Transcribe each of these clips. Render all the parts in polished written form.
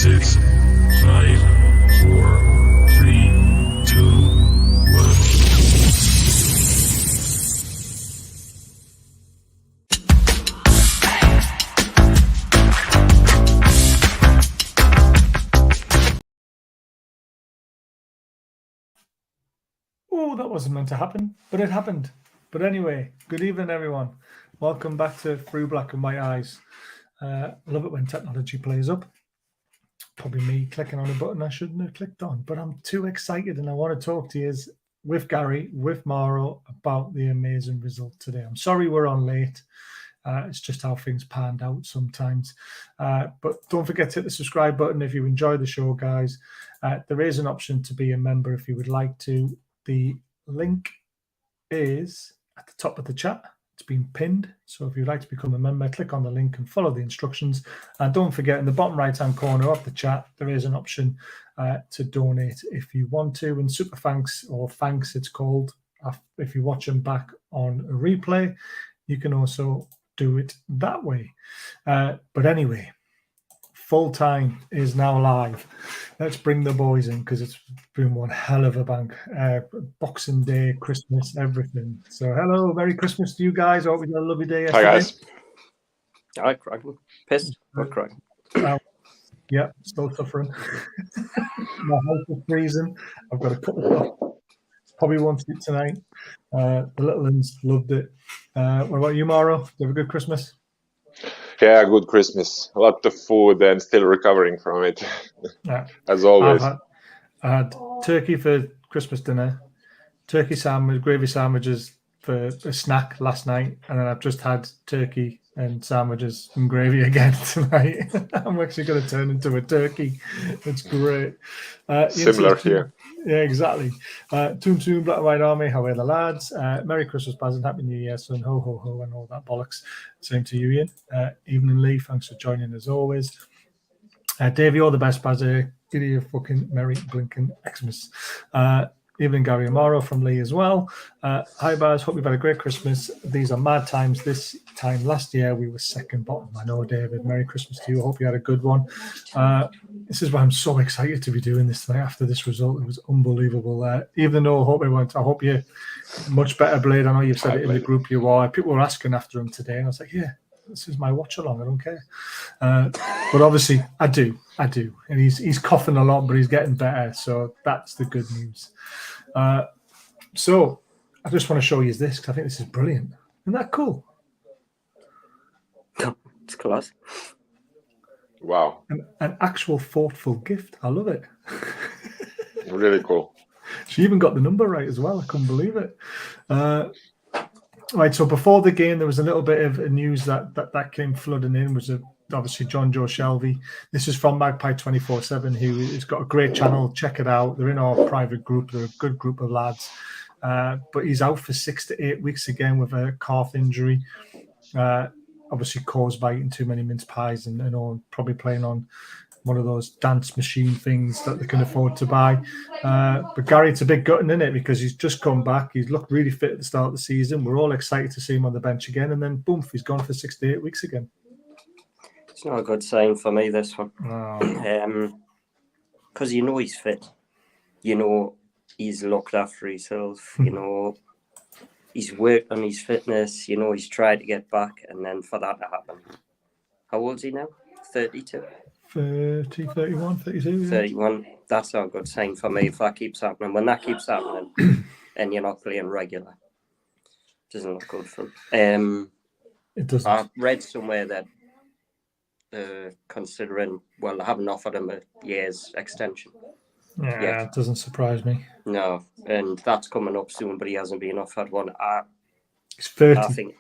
6, 5, 4, 3, 2, 1. Oh, that wasn't meant to happen, but it happened. But anyway, good evening, everyone. Welcome back to Through Black and White Eyes. I love it when technology plays up. Probably me clicking on a button I shouldn't have clicked on, but I'm too excited and I want to talk to you with Gary, with Mauro, about the amazing result today. I'm sorry we're on late. It's just how things panned out sometimes. But don't forget to hit the subscribe button if you enjoy the show, guys. There is an option to be a member if you would like to. The link is at the top of the chat. It's been pinned. So if you'd like to become a member, click on the link and follow the instructions. And don't forget, in the bottom right-hand corner of the chat, there is an option to donate if you want to. And super thanks, or thanks it's called, if you watch them back on a replay, you can also do it that way. But anyway, Fulltyne is now live. Let's bring the boys in because it's been one hell of a bank. Boxing Day, Christmas, everything. So hello, Merry Christmas to you guys. I hope you had a lovely day yesterday. Hi guys. Hi, cracking. Pissed, but cracking. Yeah, still suffering. My house is freezing. I've got a cup of coffee. Probably won't sleep tonight. The little ones loved it. What about you, Mauro? Did you have a good Christmas? Yeah, good Christmas. A lot of food and still recovering from it, as always. I had turkey for Christmas dinner, turkey sandwich, gravy sandwiches for a snack last night, and then I've just had turkey and sandwiches and gravy again tonight. I'm actually going to turn into a turkey. It's great. Similar here. Yeah, exactly. Toom, Black and White Army, how are the lads? Merry Christmas, Baz, and Happy New Year, son. Ho, ho, ho, and all that bollocks. Same to you, Ian. Evening, Lee. Thanks for joining as always. Dave, you're the best, Baz. Give you a fucking Merry Blinking Xmas. Evening, Gary and Mauro from Lee as well. Hi, Baz. Hope you've had a great Christmas. These are mad times. This time last year, we were second bottom. I know, David. Merry Christmas to you. I hope you had a good one. This is why I'm so excited to be doing this tonight after this result. It was unbelievable. Even though I hope you're much better, Blade. I know you've said it in the group you are. People were asking after him today, and I was like, yeah, this is my watch along. I don't care. But obviously, I do. And he's coughing a lot, but he's getting better. So that's the good news. So I just want to show you this because I think this is brilliant. Isn't that cool? It's class. Wow. An actual thoughtful gift. I love it. Really cool. She even got the number right as well. I couldn't believe it. Right, so before the game, there was a little bit of news that came flooding in. Was obviously John Joe Shelby. This is from Magpie 24/7, who has got a great channel. Check it out. They're in our private group. They're a good group of lads. But he's out for 6 to 8 weeks again with a calf injury. Obviously caused by eating too many mince pies and all, probably playing on one of those dance machine things that they can afford to buy. But Gary, it's a big gutting, isn't it? Because he's just come back. He's looked really fit at the start of the season. We're all excited to see him on the bench again. And then, boom, he's gone for 6 to 8 weeks again. It's not a good sign for me, this one. Because he's fit. He's looked after himself. He's worked on his fitness. He's tried to get back. And then for that to happen. How old is he now? 32? 30, 31, 32. Yeah. 31. That's not a good sign for me if that keeps happening. When that keeps happening and you're not playing regular, it doesn't look good for him. It doesn't. I read somewhere that considering, they haven't offered him a year's extension. Yeah, it doesn't surprise me. No, and that's coming up soon, but he hasn't been offered one. He's 30. I think.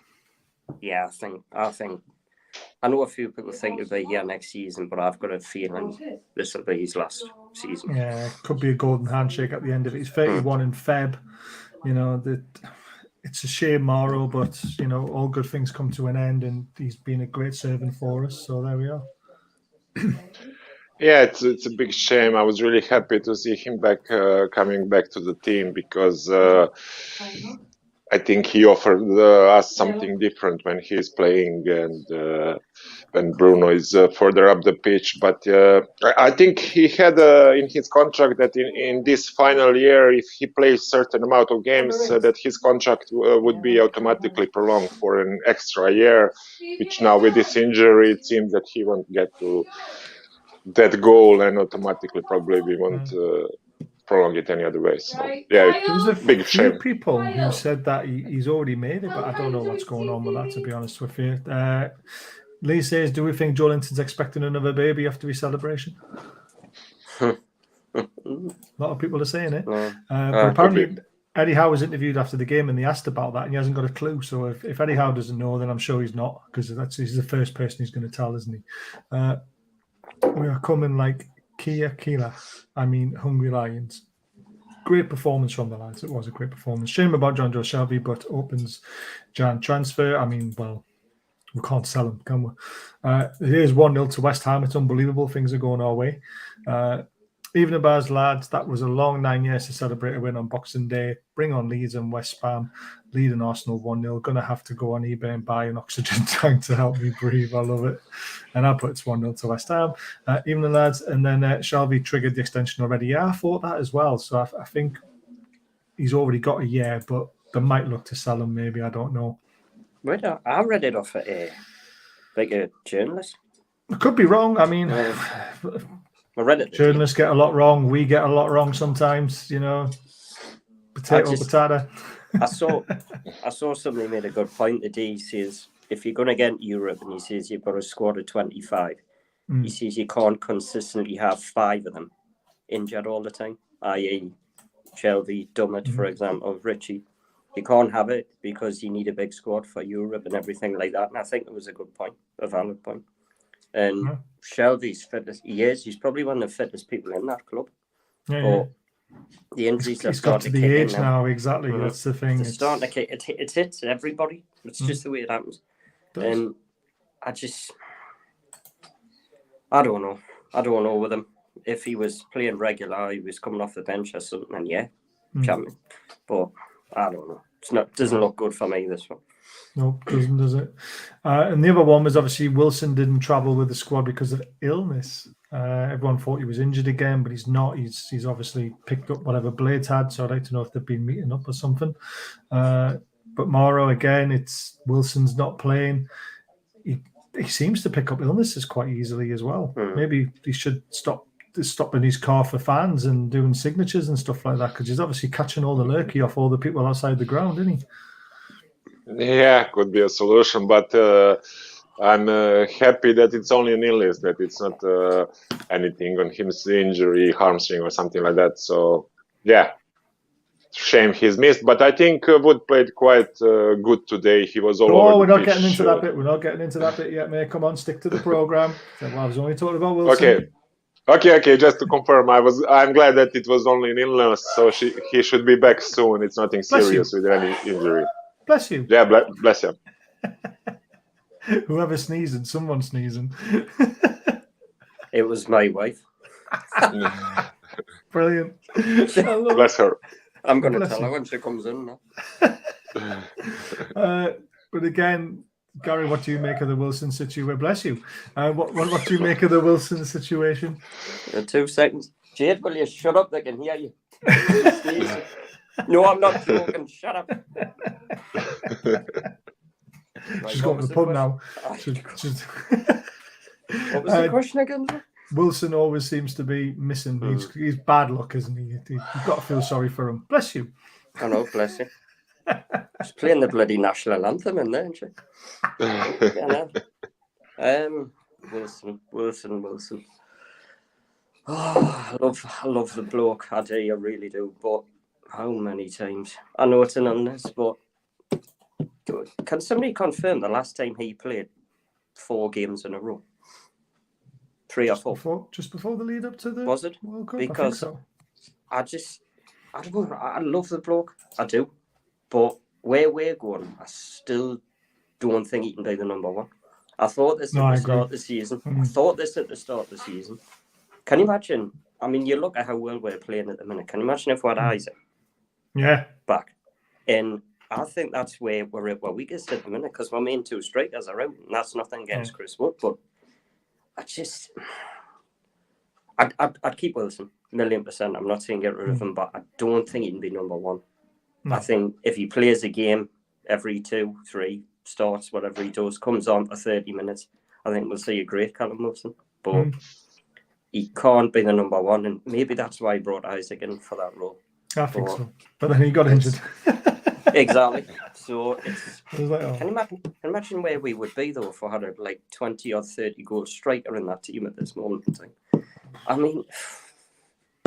I know a few people think he'll be here next season, but I've got a feeling this will be his last season. Yeah, could be a golden handshake at the end of it. He's 31 in Feb. It's a shame, Mauro, but all good things come to an end, and he's been a great servant for us. So there we are. Yeah, it's a big shame. I was really happy to see him back, coming back to the team because I think he offered us something different when he's playing and when Bruno is further up the pitch. But I think he had in his contract that in this final year, if he plays certain amount of games, that his contract would be automatically prolonged for an extra year, which now with this injury, it seems that he won't get to that goal and automatically probably we won't prolong it any other way. So yeah, There was a big few shame. people who said that he's already made it, but I don't know what's going on with that, to be honest with you. Lee says, do we think Joelinton's expecting another baby after his celebration? A lot of people are saying it. But apparently Eddie Howe was interviewed after the game and they asked about that and he hasn't got a clue. So if Eddie Howe doesn't know, then I'm sure he's not, because he's the first person he's going to tell, isn't he? We are coming like Hungry Lions. Great performance from the lads. It was a great performance. Shame about John Joe Shelby, but opens Jan transfer. I mean, well, we can't sell him, can we? It is 1-0 to West Ham. It's unbelievable. Things are going our way. Even about lads, that was a long 9 years to celebrate a win on Boxing Day. Bring on Leeds and West Ham, leading Arsenal 1-0. Going to have to go on eBay and buy an oxygen tank to help me breathe. I love it. And I put it's 1-0 to West Ham. Even the lads, and then Shelby triggered the extension already. Yeah, I thought that as well. So I think he's already got a year, but they might look to sell him maybe. I don't know. I read it off like a journalist. I could be wrong. I mean, I read it. Journalists get a lot wrong. We get a lot wrong sometimes, you know. Potato. I saw somebody made a good point today. He says, if you're going to get into Europe and he says you've got a squad of 25, he says you can't consistently have 5 of them injured all the time, i.e. Shelby, Dummett, for example, Richie. You can't have it because you need a big squad for Europe and everything like that. And I think it was a good point, a valid point. And Shelby's fittest, he's probably one of the fittest people in that club. But the injuries have started to kick in now. It's got to the age now, exactly. That's the thing. It's starting to kick. It hits everybody. It's just the way it happens. And I don't know. I don't know with him. If he was playing regular, he was coming off the bench or something, and champion. But I don't know. It doesn't look good for me, this one. No, it doesn't, does it? And the other one was obviously Wilson didn't travel with the squad because of illness. Everyone thought he was injured again, but he's not. He's obviously picked up whatever Blades had, so I'd like to know if they've been meeting up or something. But Mauro, again, it's Wilson's not playing. He seems to pick up illnesses quite easily as well. Maybe he should stop stopping his car for fans and doing signatures and stuff like that, because he's obviously catching all the lurky off all the people outside the ground, isn't he? Yeah, could be a solution, but I'm happy that it's only an illness, that it's not anything on his injury, hamstring or something like that. So, yeah, shame he's missed, but I think Wood played quite good today. He was all over the we're not pitch. getting into that bit. We're not getting into that bit yet, mate. Come on, stick to the program. Well, I was only talking about Wilson. Okay. Just to confirm, I'm glad that it was only an illness, so he should be back soon. It's nothing serious with any injury. Bless you. Yeah, bless him. Whoever sneezing, someone sneezing. It was my wife. Brilliant. Bless her. I'm going to tell her when she comes in now. But again, Gary, what do you make of the Wilson situation? Bless you. What do you make of the Wilson situation? 2 seconds. Jade, will you shut up? They can hear you. No, I'm not joking. Shut up. She's going to the pub now. What was the question again? Wilson always seems to be missing. He's bad luck, isn't he? You've got to feel sorry for him. Bless you. I know, bless you. She's playing the bloody national anthem in there, isn't she? Wilson. Oh, I love the bloke. I do, I really do. But how many times? I know it's an illness, but can somebody confirm the last time he played 4 games in a row? 3 or 4? Just before the lead up to the Was it? World Cup? Because I think so. I don't know. I love the bloke. I do. But where we're going, I still don't think he can be the number 1. I thought this at the start of the season. Can you imagine? I mean, you look at how well we're playing at the minute. Can you imagine if we had Isaac back? And I think that's where we're at our weakest at the minute because my main two strikers are out, and that's nothing against Chris Wood, but I'd keep Wilson 1,000,000%. I'm not saying get rid of him, but I don't think he can be number one. No. I think if he plays a game every 2, 3 starts, whatever he does, comes on for 30 minutes, I think we'll see a great Callum Wilson. But he can't be the number one, and maybe that's why he brought Isaac in for that role. I think so. But then he got injured. Exactly. So it's like, can you imagine where we would be though if we had a 20 or 30 goal striker in that team at this moment in time. I mean,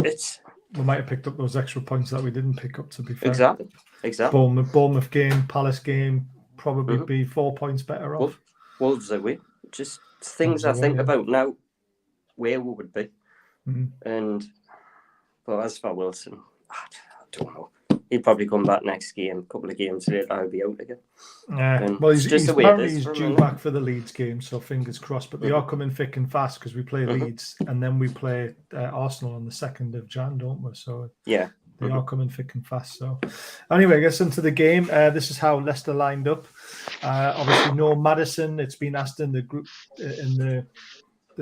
we might have picked up those extra points that we didn't pick up, to be fair. Exactly. Bournemouth game, Palace game, probably be 4 points better off. Wolves away. Just things I think about now, where we would be. But as for Wilson, I don't know. He'll probably come back next game. A couple of games later, I'll be out again. Well, he's due back for the Leeds game, so fingers crossed. But they are coming thick and fast because we play Leeds and then we play Arsenal on the 2nd of Jan, don't we? So yeah, they are coming thick and fast. So anyway, I guess into the game. This is how Leicester lined up. Obviously, no Maddison. It's been asked in the group in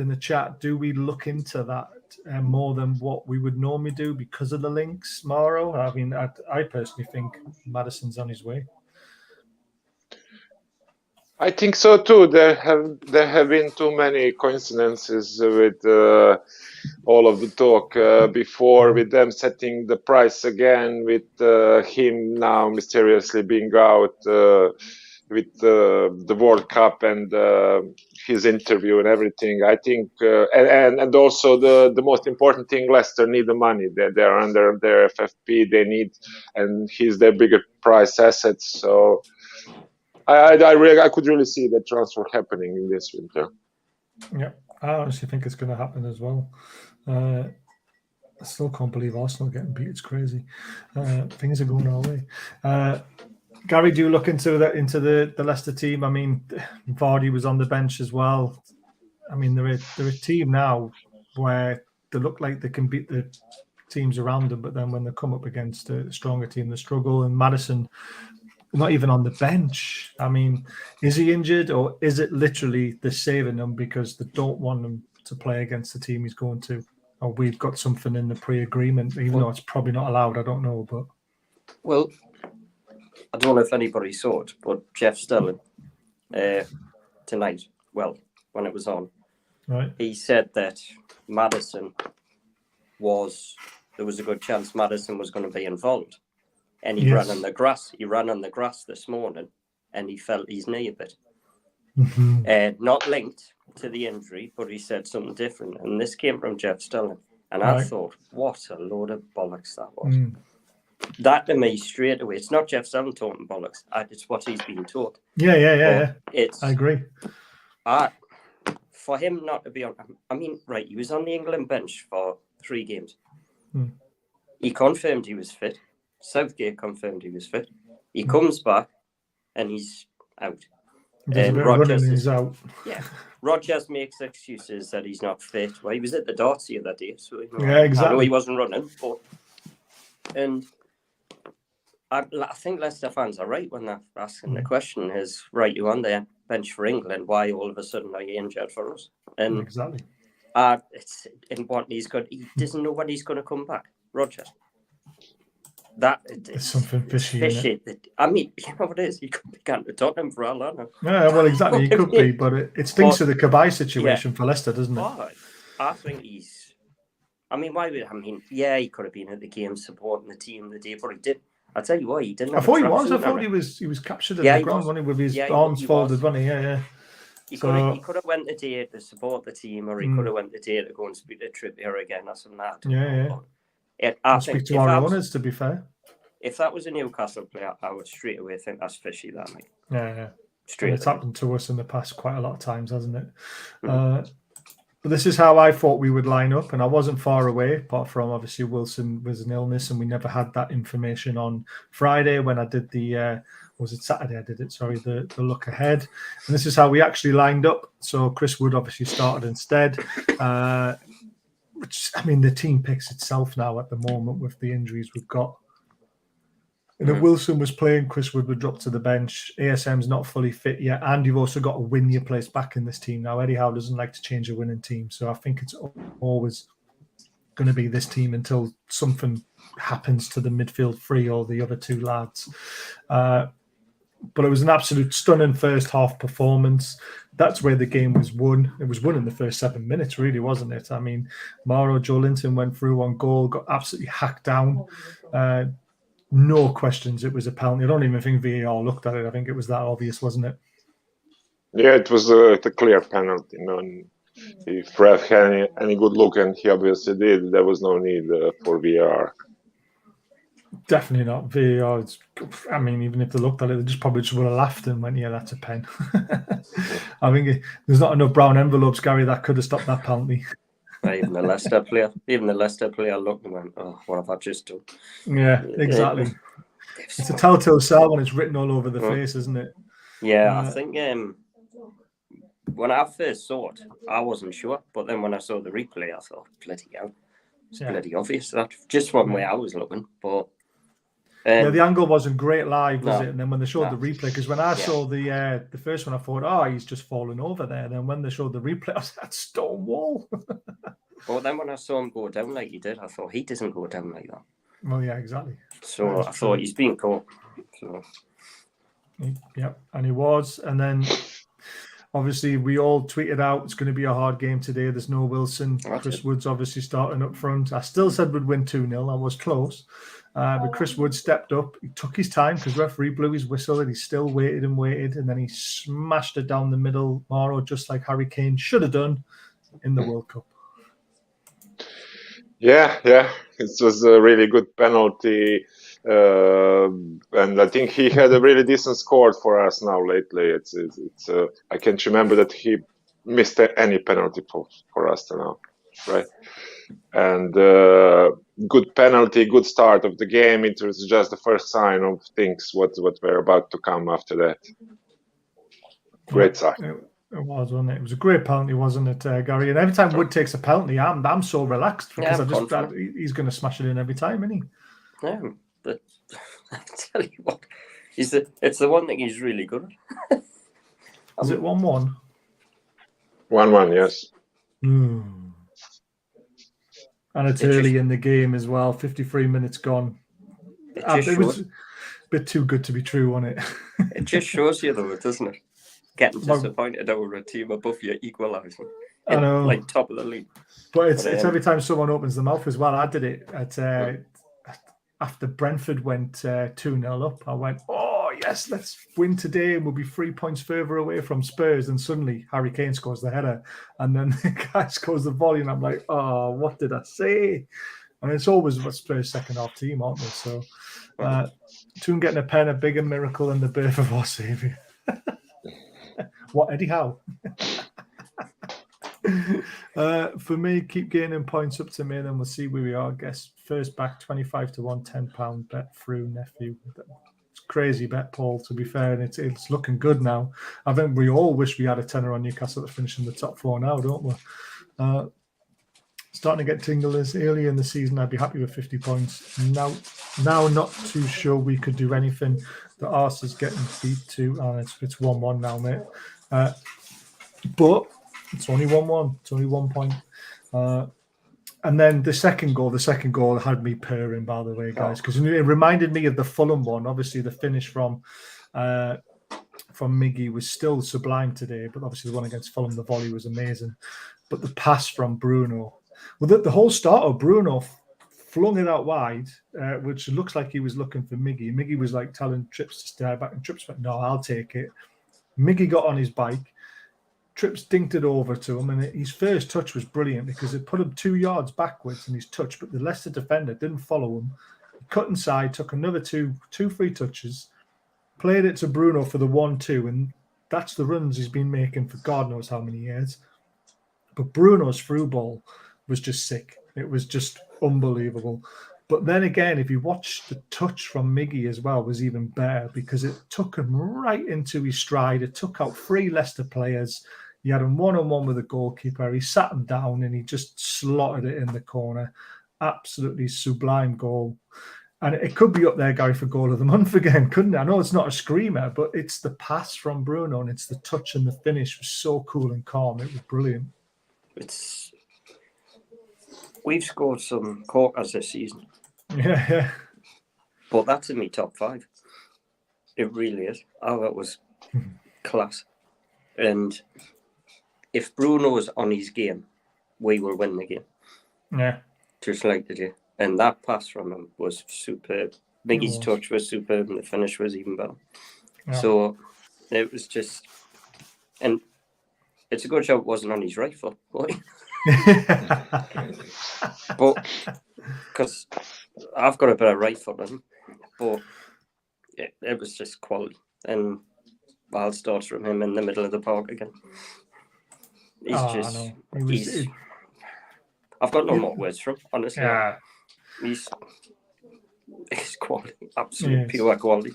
the chat. Do we look into that more than what we would normally do because of the links, Mauro? I mean, I personally think Maddison's on his way. I think so too. There have been too many coincidences with all of the talk before, with them setting the price again, with him now mysteriously being out with the World Cup and his interview and everything. I think, and also the most important thing, Leicester need the money. They're under their FFP. They need, and he's their bigger price asset. So I could really see that transfer happening in this winter. Yeah, I honestly think it's going to happen as well. I still can't believe Arsenal getting beat. It's crazy. Things are going our way. Gary, do you look into the Leicester team? I mean, Vardy was on the bench as well. I mean, they're a team now where they look like they can beat the teams around them, but then when they come up against a stronger team, they struggle. And Maddison, not even on the bench. I mean, is he injured, or is it literally they're saving him because they don't want him to play against the team he's going to? Or we've got something in the pre-agreement, even though it's probably not allowed. I don't know, but well, I don't know if anybody saw it, but Jeff Stelling tonight, well, when it was on, right, he said that there was a good chance Maddison was going to be involved. And he ran on the grass. He ran on the grass this morning and he felt his knee a bit. Not linked to the injury, but he said something different. And this came from Jeff Stelling. And I thought, what a load of bollocks that was. That to me straight away, it's not Jeff Stelling talking bollocks. It's what he's been taught. Yeah. I agree. For him not to be on, I mean, right, he was on the England bench for 3 games. He confirmed he was fit. Southgate confirmed he was fit. He comes back and he's out. And Rodgers out. Yeah. Rodgers makes excuses that he's not fit. Well, he was at the darts the other day, so exactly. I know he wasn't running, but I think Leicester fans are right when they're asking the question is, right, you're on the bench for England, why all of a sudden are you injured for us? And exactly. It's in what he doesn't know when he's going to come back, Rodgers. It's something fishy. I mean, you know what it is? He could be going to Tottenham for all I know. Yeah, well, exactly. He could be, but it stinks of the Kabay situation for Leicester, doesn't it? I think he's. I mean, he could have been at the game supporting the team the day, but he did. I'll tell you what, he didn't. I thought he was captured in the ground, wasn't he, with his arms folded, wasn't he? Yeah. He could have went the day to support the team, or he could have went the day to go and speak to Trippier again or something like that. Yeah. I think speak to our owners, to be fair. If that was a Newcastle player, I would straight away think that's fishy. That mate. Yeah. It's happened to us in the past quite a lot of times, hasn't it? But this is how I thought we would line up, and I wasn't far away. Apart from obviously Wilson was an illness, and we never had that information on Friday when I did the. Was it Saturday? I did it. Sorry, the look ahead, and this is how we actually lined up. So Chris Wood obviously started instead. Which, I mean, the team picks itself now at the moment with the injuries we've got. And if Wilson was playing, Chris Wood dropped to the bench. ASM's not fully fit yet, and you've also got to win your place back in this team. Now, Eddie Howe doesn't like to change a winning team, so I think it's always going to be this team until something happens to the midfield three or the other two lads. But it was an absolute stunning first half performance. That's where the game was won. It was won in the first 7 minutes, really, wasn't it? I mean, Joelinton went through on goal, got absolutely hacked down. No questions, it was a penalty. I don't even think VAR looked at it. I think it was that obvious, wasn't it? Yeah, it was a clear penalty. And if ref had any good look, and he obviously did, there was no need for VAR. Definitely not. VAR, I mean, even if they looked at it, they probably just would have laughed and went, yeah, that's a pen. I think there's not enough brown envelopes, Gary, that could have stopped that penalty. Even the Leicester player looked and went, oh, what have I just done? Yeah, exactly. It's a telltale cell when it's written all over the face, isn't it? Yeah, I think when I first saw it, I wasn't sure. But then when I saw the replay, I thought, bloody hell, it's bloody obvious. That's just one way I was looking. But the angle wasn't great live, was it? And then when they showed the replay, because when I saw the first one, I thought, oh, he's just fallen over there. And then when they showed the replay, I was like, that's stone wall. But then when I saw him go down like he did, I thought he doesn't go down like that. Well, yeah, exactly. So I thought he's being caught. So. Yep, and he was. And then obviously we all tweeted out it's going to be a hard game today. There's no Wilson. Chris Wood's obviously starting up front. I still said we'd win 2-0. I was close. But Chris Wood stepped up. He took his time because referee blew his whistle and he still waited. And then he smashed it down the middle, Mauro, just like Harry Kane should have done in the World Cup. Yeah. It was a really good penalty. And I think he had a really decent score for us now lately. It's I can't remember that he missed any penalty for us now, right? And good penalty, good start of the game. It was just the first sign of things what were about to come after that. Great sign. It was, wasn't it? It was a great penalty, wasn't it, Gary? And every time Wood takes a penalty, I'm so relaxed because he's going to smash it in every time, isn't he? Yeah, but I tell you what, it's the one thing he's really good at. Is it 1-1? 1-1, yes. And it's early in the game as well. 53 minutes gone. It was a bit too good to be true, wasn't it? It just shows you, though, doesn't it? Getting disappointed over a team above you equalising. I know. Like top of the league. But it's every time someone opens their mouth as well. I did it after Brentford went 2-0 up. I went, oh, yes, let's win today and we'll be 3 points further away from Spurs. And suddenly Harry Kane scores the header. And then the guy scores the volley. And I'm like, oh, what did I say? And it's always Spurs' second half team, aren't they? So Toon getting a pen, a bigger miracle than the birth of our saviour. What, Eddie Howe? For me, keep gaining points up to me, then we'll see where we are. I guess first back 25 to 1, £10 bet through nephew. It's crazy bet, Paul, to be fair, and it's looking good now. I think we all wish we had a tenner on Newcastle to finish in the top 4 now, don't we? Starting to get tinglers early in the season. I'd be happy with 50 points. Now not too sure we could do anything. The arse is getting beat too, and it's 1-1 now, mate. But it's only 1-1. It's only 1 point. And then the second goal had me purring, by the way, guys, because it reminded me of the Fulham one. Obviously, the finish from Miggy was still sublime today, but obviously the one against Fulham, the volley was amazing. But the pass from Bruno, well, the whole start of Bruno flung it out wide, which looks like he was looking for Miggy. Miggy was like telling Trips to stay back, and Trips went, no, I'll take it. Miggy got on his bike. Trips dinked it over to him, and his first touch was brilliant because it put him 2 yards backwards in his touch, but the Leicester defender didn't follow him. He cut inside, took another two free touches, played it to Bruno for the 1-2, and that's the runs he's been making for God knows how many years. But Bruno's through ball was just sick. It was just unbelievable. But then again, if you watch the touch from Miggy as well, was even better because it took him right into his stride. It took out 3 Leicester players. He had him one-on-one with the goalkeeper. He sat him down and he just slotted it in the corner. Absolutely sublime goal. And it could be up there, Gary, for goal of the month again, couldn't it? I know it's not a screamer, but it's the pass from Bruno and it's the touch and the finish was so cool and calm. It was brilliant. We've scored some corkers this season. Yeah. But that's in my top 5. It really is. Oh, that was class. And if Bruno's on his game, we will win the game. Yeah. Just like they did. And that pass from him was superb. Miggy's touch was superb and the finish was even better. Yeah. So it was just... And it's a good job it wasn't on his right foot. But because I've got a better right foot than him. But it was just quality. And wild starts from him in the middle of the park again. I've got no more words for him, honestly. Yeah. He's quality, absolute pure quality.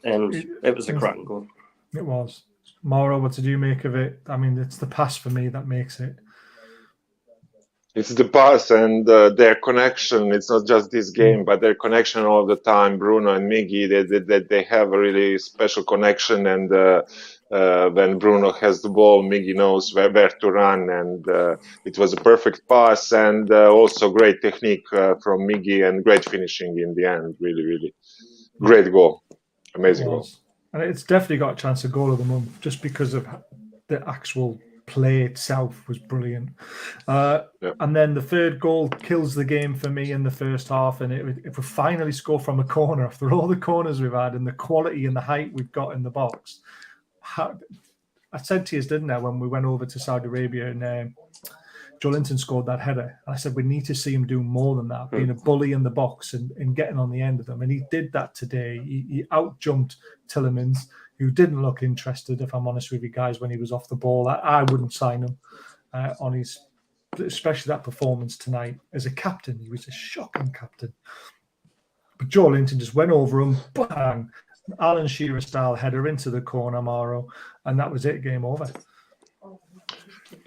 And it was a cracking goal. It was. Mauro, what did you make of it? I mean, it's the pass for me that makes it. It's the pass and their connection. It's not just this game, but their connection all the time. Bruno and Miggy, they have a really special connection. And when Bruno has the ball, Miggy knows where to run. And it was a perfect pass and also great technique from Miggy and great finishing in the end. Really, really great goal. Amazing goal. And it's definitely got a chance of goal of the month just because of the actual play itself was brilliant. And then the third goal kills the game for me in the first half. And if we finally score from a corner after all the corners we've had and the quality and the height we've got in the box, I said to you, didn't I, when we went over to Saudi Arabia and Joelinton scored that header. I said, we need to see him do more than that, being a bully in the box and getting on the end of them. And he did that today. He out-jumped Tillemans, who didn't look interested, if I'm honest with you guys, when he was off the ball. I wouldn't sign him on his, especially that performance tonight. As a captain, he was a shocking captain. But Joelinton just went over him, bang, Alan Shearer-style header into the corner, Mauro, and that was it, game over.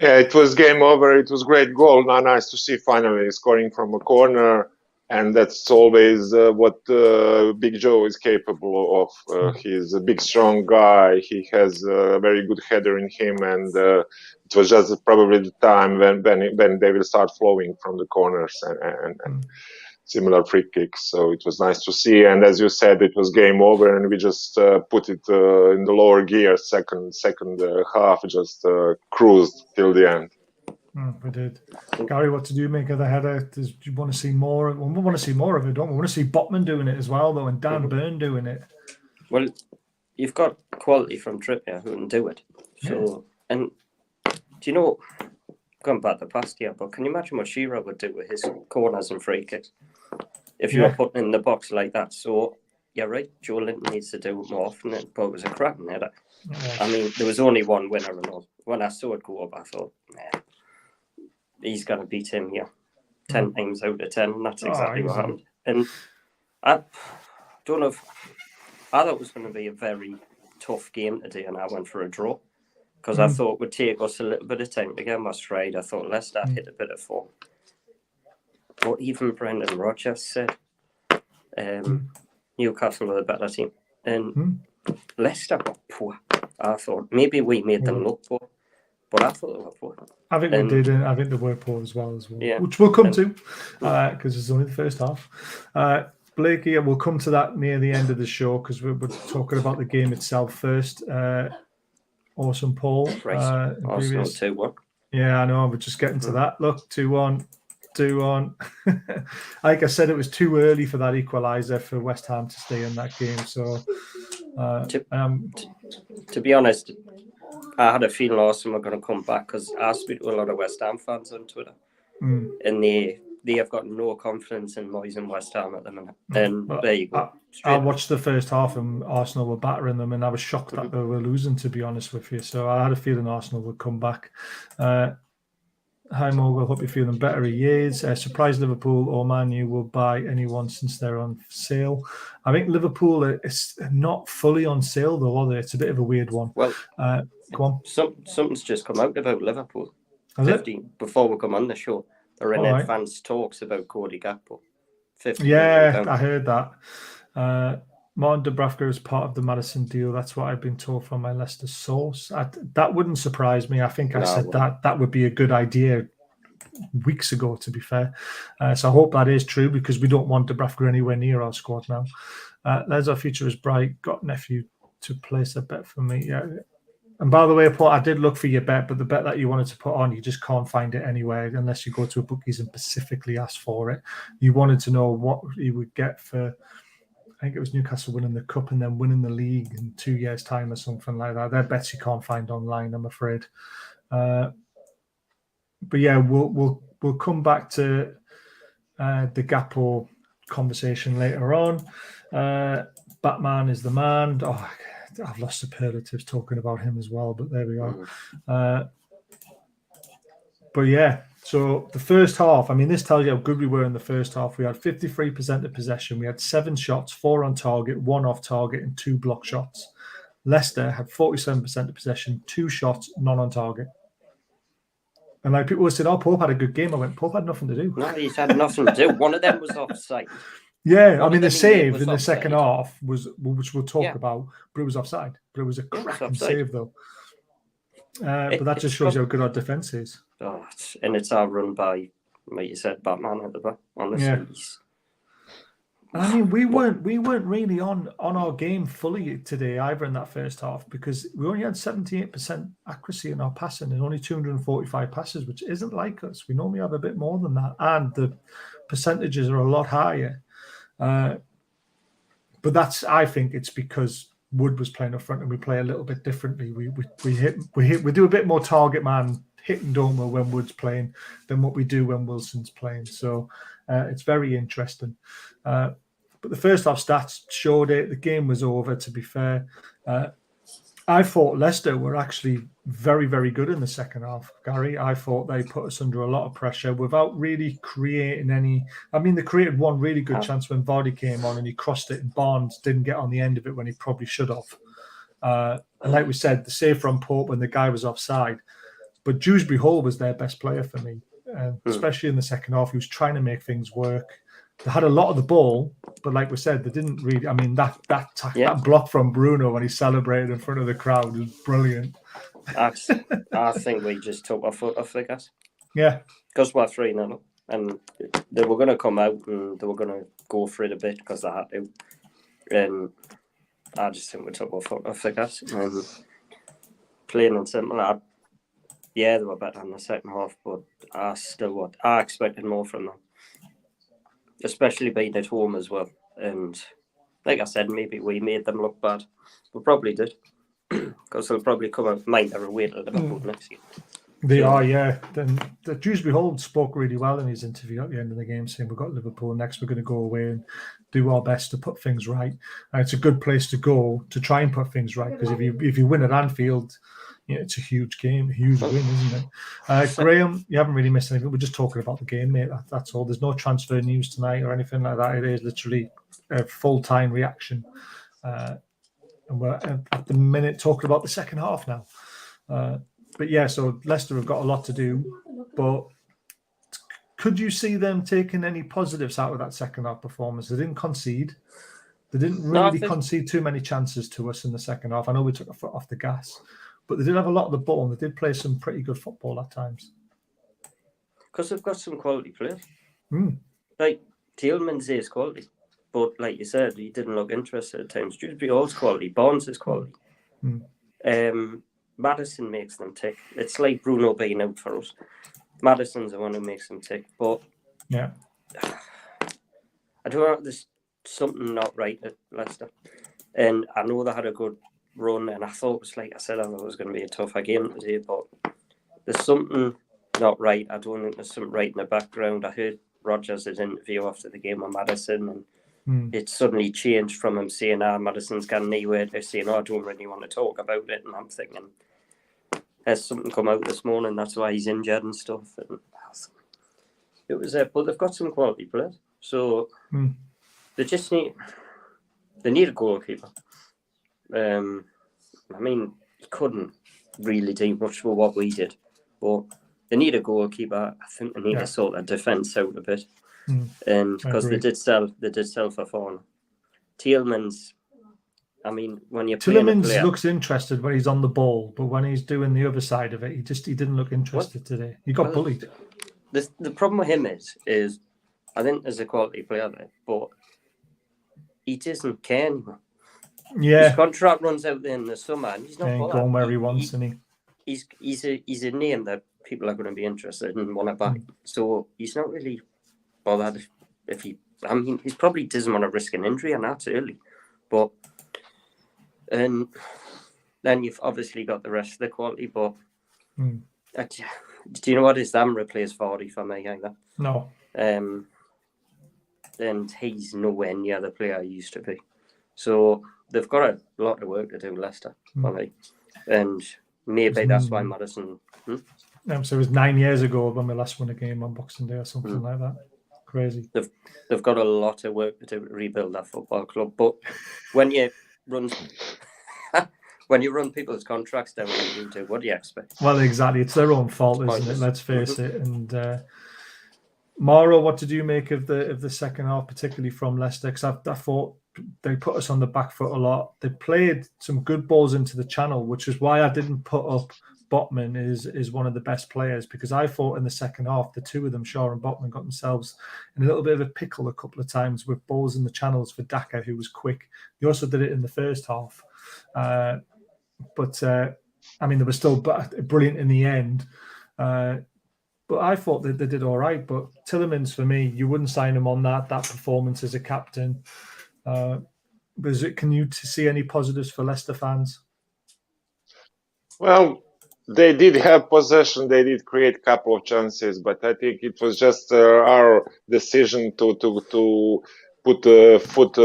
Yeah, it was game over. It was great goal. Now, nice to see finally scoring from a corner. And that's always what Big Joe is capable of. He's a big, strong guy. He has a very good header in him. And it was just probably the time when they will start flowing from the corners and similar free kicks. So it was nice to see. And as you said, it was game over. And we just put it in the lower gear, second half, just cruised till the end. We did. Gary, what did you make of the header? Do you want to see more? We want to see more of it, don't we? We want to see Botman doing it as well, though, and Dan Byrne doing it. Well, you've got quality from Trippier who can do it. So, and do you know, going back to the past year, but can you imagine what Shearer would do with his corners and free kicks if you were putting in the box like that? So, you're right, Joelinton needs to do it more often, but it was a cracking header. I mean, there was only one winner and all. When I saw it go up, I thought, he's going to beat him here 10 times out of 10. And that's exactly what happened. And I don't know if I thought it was going to be a very tough game today, and I went for a draw because I thought it would take us a little bit of time to get my stride. I thought Leicester hit a bit of form. But even Brendan Rodgers said Newcastle were the better team. And Leicester were poor. I thought maybe we made them look poor. But I thought they were poor. I think we did, and I think they were poor as well, which we'll come to because it's only the first half. Blakey, we'll come to that near the end of the show because we're talking about the game itself first. Awesome, Paul. Arsenal 2-1. Yeah, I know. We're just getting to that. Look, 2-1. Like I said, it was too early for that equaliser for West Ham to stay in that game. So, to be honest, I had a feeling Arsenal were going to come back because I speak to a lot of West Ham fans on Twitter, and they have got no confidence in Moyes and West Ham at the minute. And there you go. I watched the first half and Arsenal were battering them, and I was shocked that they were losing, to be honest with you. So I had a feeling Arsenal would come back. Hi, Mogul. Hope you're feeling better. He is. Surprise Liverpool or Man U will buy anyone since they're on sale. I think Liverpool is not fully on sale, though, are they? It's a bit of a weird one. Well, go on. Something's just come out about Liverpool. 15 before we come on the show. They're in advanced talks about Cody Gakpo 50 Yeah, million I pounds. heard that. Martin Dubravka is part of the Madison deal. That's what I've been told from my Leicester source. That wouldn't surprise me. I think I No, it said wouldn't. that would be a good idea weeks ago, to be fair. So I hope that is true, because we don't want Dubravka anywhere near our squad now. There's our future is bright. Got nephew to place a bet for me. Yeah. And by the way, Paul, I did look for your bet, but the bet that you wanted to put on, you just can't find it anywhere unless you go to a bookies and specifically ask for it. You wanted to know what you would get for, I think it was Newcastle winning the cup and then winning the league in 2 years' time or something like that. They're bets you can't find online, I'm afraid. But yeah, we'll come back to the Gapo conversation later on. Batman is the man. Oh, I've lost superlatives talking about him as well, but there we are. But yeah, so the first half, I mean, this tells you how good we were in the first half. We had 53% of possession. We had 7 shots, 4 on target, 1 off target, and 2 block shots. Leicester had 47% of possession, 2 shots, none on target. And like people said, oh, Pope had a good game. I went, Pope had nothing to do. No, he's had nothing to do. One of them was offside. Yeah, I One mean, of the them he made save was in the offside. second half was, which we'll talk Yeah. about, but it was offside. But it was a Yeah, it was cracking offside. save, though. But that just shows you how good our defence is. Oh, and it's all run by, like you said, Batman at the back. Honestly, Yeah. And I mean, we weren't really on our game fully today either in that first half, because we only had 78% accuracy in our passing and only 245 passes, which isn't like us. We normally have a bit more than that, and the percentages are a lot higher. But I think it's because Wood was playing up front and we play a little bit differently. We do a bit more target man hit and doma when Wood's playing than what we do when Wilson's playing. So it's very interesting. But the first half stats showed it. The game was over, to be fair. I thought Leicester were actually very, very good in the second half, Gary. I thought they put us under a lot of pressure without really creating any. I mean, they created one really good chance when Vardy came on and he crossed it, and Barnes didn't get on the end of it when he probably should have. And like we said, the save from Pope when the guy was offside. But Dewsbury Hall was their best player for me, especially in the second half. He was trying to make things work. They had a lot of the ball, but like we said, they didn't really. I mean, that block from Bruno when he celebrated in front of the crowd was brilliant. I think we just took our foot off the gas. Yeah, because we're 3-0, and they were going to come out and they were going to go for it a bit because they had to. And I just think we took our foot off the gas. Plain and simple. They were better in the second half, but I expected more from them. Especially being at home as well. And like I said, maybe we made them look bad. We probably did. Because they'll probably come out, might have a wait at Liverpool next year. They are, yeah. Then the Dewsbury Hall spoke really well in his interview at the end of the game, saying we've got Liverpool next, we're going to go away and do our best to put things right. And it's a good place to go to try and put things right, because if you win at Anfield, it's a huge game, a huge win, isn't it? Graham, you haven't really missed anything. We're just talking about the game, mate. That's all. There's no transfer news tonight or anything like that. It is literally a full-time reaction. And we're at the minute talking about the second half now. But yeah, so Leicester have got a lot to do. But could you see them taking any positives out of that second half performance? They didn't concede. They didn't really concede too many chances to us in the second half. I know we took a foot off the gas, but they did have a lot of the ball and they did play some pretty good football at times. Because they've got some quality players. Like, Tielemans is quality. But like you said, he didn't look interested at times. Dewsbury Hall's quality. Barnes is quality. Maddison makes them tick. It's like Bruno being out for us. Maddison's the one who makes them tick. But yeah, I don't know, there's something not right at Leicester. And I know they had a good run, and I thought it was, like I said, I thought it was going to be a tougher game today, but there's something not right. I don't think there's something right in the background. I heard Rodgers' interview after the game with Maddison, and it suddenly changed from him saying, Maddison's got an anywhere to saying, I don't really want to talk about it. And I'm thinking, there's something come out this morning, that's why he's injured and stuff. And it was but they've got some quality players. So they just need a goalkeeper. I mean, he couldn't really do much for what we did, but they need a goalkeeper. I think they need to sort their defence out a bit. and I because they agree. did sell for foreign. Tielemans, I mean, when you're playing a Tielemans player, looks interested when he's on the ball, but when he's doing the other side of it, he didn't look interested today. He got bullied. the problem with him is I think there's a quality player there, but he doesn't care anymore. Yeah, His contract runs out in the summer, and he's not ain't bothered. going where he wants, and He's a name that people are going to be interested in and want to buy. So he's not really bothered if he. I mean, he probably doesn't want to risk an injury, and that's early. But and then you've obviously got the rest of the quality. But do you know what his Zamra plays 40 for me either? No. And he's nowhere near the player he used to be. So they've got a lot of work to do, Leicester, for me. And maybe that's why Madison. So it was 9 years ago when we last won a game on Boxing Day or something like that. Crazy. They've got a lot of work to do to rebuild that football club. But when you run people's contracts down like you do, what do you expect? Well, exactly. It's their own fault, isn't it? Let's face it. And Mauro, what did you make of the second half, particularly from Leicester? Because I thought they put us on the back foot a lot. They played some good balls into the channel, which is why I didn't put up Botman is one of the best players, because I thought in the second half, the two of them, Shaw and Botman, got themselves in a little bit of a pickle a couple of times with balls in the channels for Daka, who was quick. He also did it in the first half. But I mean, they were still brilliant in the end. But I thought that they did all right. But Tielemans, for me, you wouldn't sign him on that performance as a captain. Can you see any positives for Leicester fans? Well, they did have possession. They did create a couple of chances, but I think it was just our decision to put the foot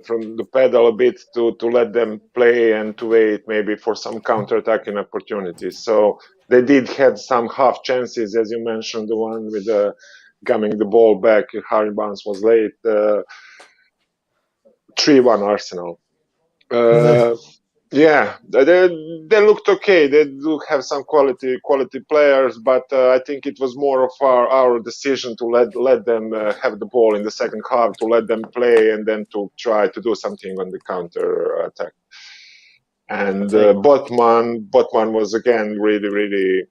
from the pedal a bit to let them play and to wait maybe for some counter-attacking opportunities. So they did have some half chances, as you mentioned, the one with coming the ball back. Harry Barnes was late. 3-1 Arsenal. Yeah, they looked okay. They do have some quality players, but I think it was more of our decision to let them have the ball in the second half, to let them play, and then to try to do something on the counter attack. And Botman was again really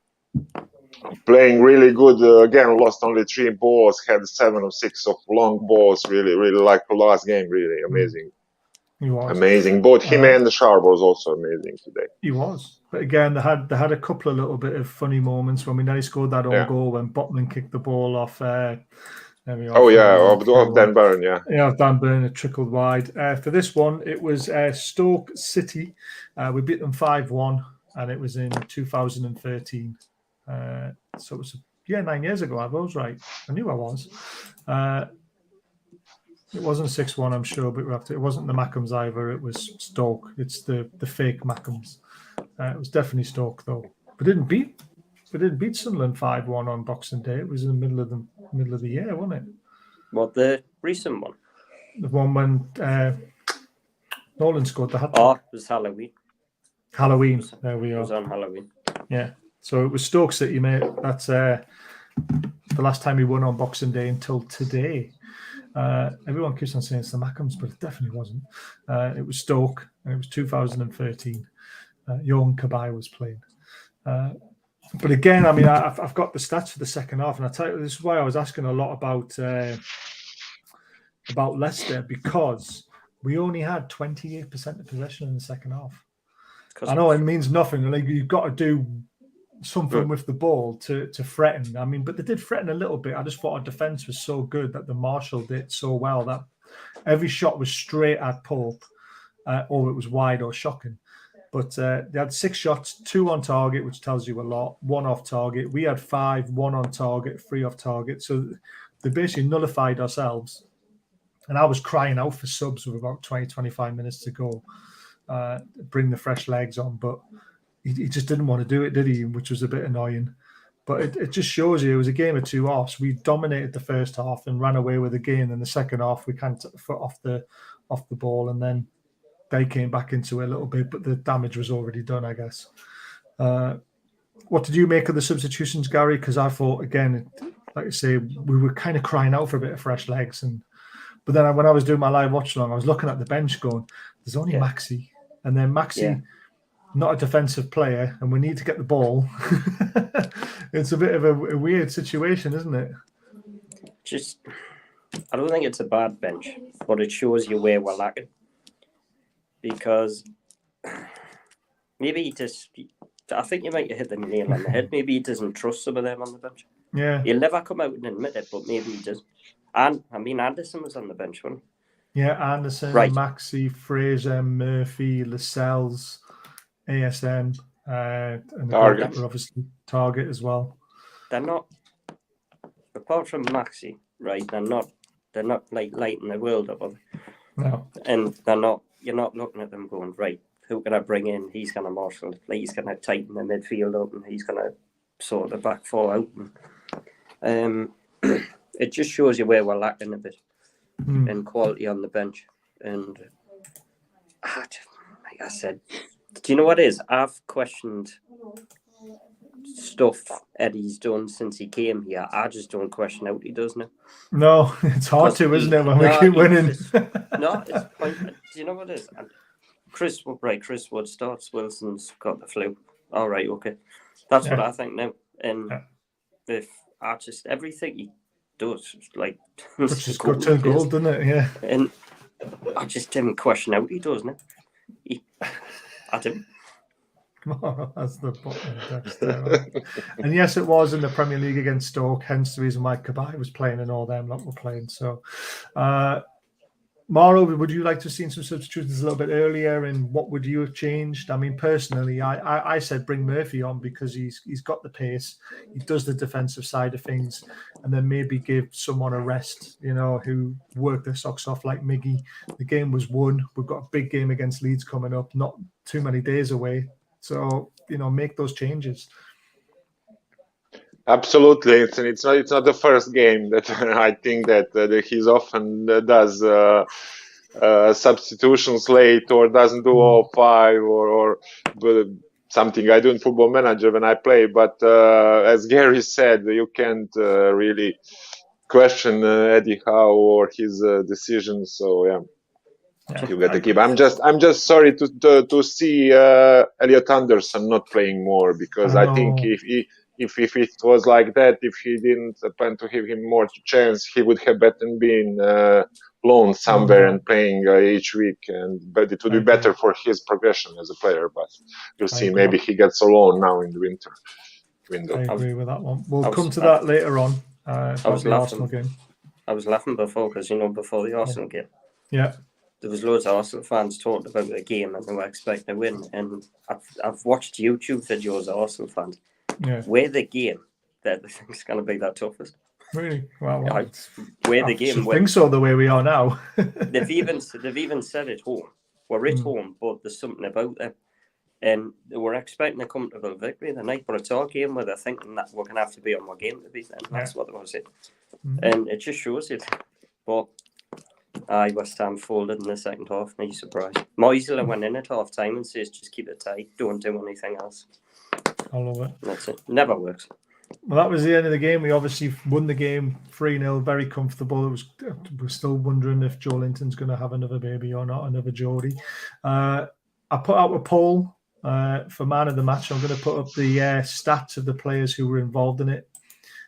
playing really good. Again, lost only 3 balls, had 7 or 6 of long balls. Really like the last game. Really amazing. He was amazing. Both him and the Sharp was also amazing today. He was, but again, they had a couple of little bit of funny moments when we nearly scored that own goal when Botman kicked the ball off. Of Dan Burn, of Dan Burn. It trickled wide. For this one, it was Stoke City. We beat them 5-1, and it was in 2013. So it was 9 years ago. I was right. I knew I was. It wasn't 6-1, I'm sure, but it wasn't the Mackems either. It was Stoke. It's the fake Mackems. It was definitely Stoke though. We didn't beat Sunderland 5-1 on Boxing Day. It was in the middle of the year, wasn't it? What, the recent one? The one when Nolan scored the hat. Oh, it was Halloween. There we are. It was on Halloween. Yeah. So it was Stoke City, mate. That's the last time we won on Boxing Day until today. Everyone keeps on saying it's the Mackems, but it definitely wasn't. It was Stoke, and it was 2013. Johan Cabaye was playing. But again, I mean, I've got the stats for the second half, and I tell you, this is why I was asking a lot about Leicester, because we only had 28% of possession in the second half. I know it means nothing. Like, you've got to do something with the ball to threaten. I mean, but they did threaten a little bit. I just thought our defense was so good that the marshalled it so well that every shot was straight at Pope, or it was wide or shocking. But they had 6 shots, 2 on target, which tells you a lot, 1 off target. We had 5, 1 on target, 3 off target. So they basically nullified ourselves. And I was crying out for subs with about 20, 25 minutes to go, bring the fresh legs on. But he just didn't want to do it, did he? Which was a bit annoying. But it just shows you it was a game of 2 halves. We dominated the first half and ran away with the game. In the second half, we kind of took the foot off the ball, and then they came back into it a little bit, but the damage was already done, I guess. What did you make of the substitutions, Gary? Because I thought, again, like I say, we were kind of crying out for a bit of fresh legs. But then when I was doing my live watch along, I was looking at the bench going, there's only Maxi. And then Maxi, not a defensive player, and we need to get the ball. It's a bit of a weird situation, isn't it? I don't think it's a bad bench, but it shows you where we're lacking. Because maybe I think you might have hit the nail on the head. Maybe he doesn't trust some of them on the bench. Yeah. He'll never come out and admit it, but maybe he does. And I mean, Anderson was on the bench, wasn't he? Yeah, Anderson, right. Maxi, Fraser, Murphy, Lascelles, ASM, and Target. Obviously Target as well. They're not, apart from Maxi, right? They're not like lighting the world up. No. And you're not looking at them going, right, who can I bring in? He's going to marshal, like he's going to tighten the midfield up and he's going to sort the back four out. And, it just shows you where we're lacking a bit in quality on the bench. And like I said, do you know what it is? I've questioned stuff Eddie's done since he came here. I just don't question out he does now. No, it's hard to, isn't it, when we keep winning? It's pointless. Do you know what it is? Chris Wood starts. Wilson's got the flu. All right, okay. That's what I think now. And if everything he does, like, which is good to goal, doesn't it? Yeah. And I just didn't question out he does now. I didn't. Oh, that's the bottom. And yes, it was in the Premier League against Stoke, hence the reason why Kabay was playing and all them lot were playing. So, Mauro, would you like to have seen some substitutions a little bit earlier, and what would you have changed? I mean, personally, I said bring Murphy on because he's got the pace, he does the defensive side of things, and then maybe give someone a rest, who worked their socks off like Miggy. The game was won. We've got a big game against Leeds coming up, not too many days away. So, make those changes. Absolutely, it's not the first game that I think that he's often does substitutions late or doesn't do all five or something I do in Football Manager when I play. But as Gary said, you can't really question Eddie Howe or his decisions. So yeah. You got to keep. I'm just sorry to see Elliot Anderson not playing more, because I think if it was like that, if he didn't plan to give him more chance, he would have better been loaned somewhere and playing each week, but it would be better for his progression as a player. But you'll see, maybe he gets a loan now in the winter window. I agree with that one. We'll come to that later on. I was laughing before because before the Arsenal game. Yeah. There was loads of Arsenal fans talking about the game and they were expecting to win. And I've watched YouTube videos of Arsenal fans. Yeah. Where the game that they think is going to be that toughest. Really? Well, where the game. I think so. The way we are now. they've even said at home. We're at home, but there's something about them. And they were expecting a comfortable victory the night, but it's our game where they're thinking that we're going to have to be on our game to beat them. That's what they want to say. And it just shows it. But West Ham folded in the second half. No surprise. Moisel went in at half time and says, just keep it tight. Don't do anything else. I love it. That's it. Never works. Well, that was the end of the game. We obviously won the game 3-0, very comfortable. We're still wondering if Joelinton's going to have another baby or not, another Geordie. I put out a poll for man of the match. I'm going to put up the stats of the players who were involved in it.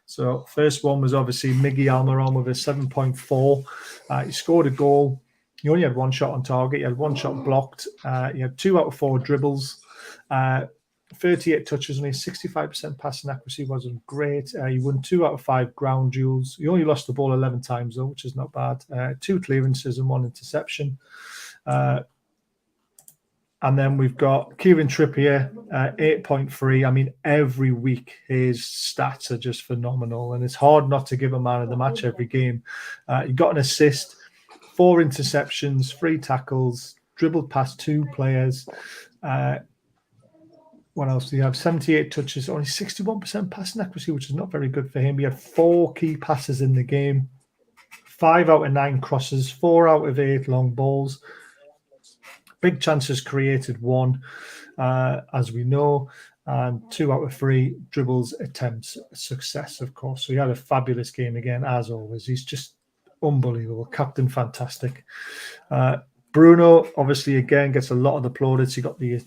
So first one was obviously Miggy Almiron with a 7.4. He scored a goal. He only had one shot on target. He had one shot blocked. He had 2 out of 4 dribbles. 38 touches, only 65% passing accuracy, wasn't great. He won 2 out of 5 ground duels. He only lost the ball 11 times though, which is not bad. 2 clearances and 1 interception. And then we've got Kieran Trippier, 8.3. I mean, every week his stats are just phenomenal, and it's hard not to give a man of the match every game. He got an assist, 4 interceptions, 3 tackles, dribbled past 2 players. What else do you have? 78 touches, only 61% passing accuracy, which is not very good for him. He had 4 key passes in the game, 5 out of 9 crosses, 4 out of 8 long balls. Big chances created, 1, as we know. and 2 out of 3 dribbles attempts success, of course. So he had a fabulous game again, as always. He's just unbelievable. Captain fantastic. Bruno, obviously, again, gets a lot of the plaudits. He got the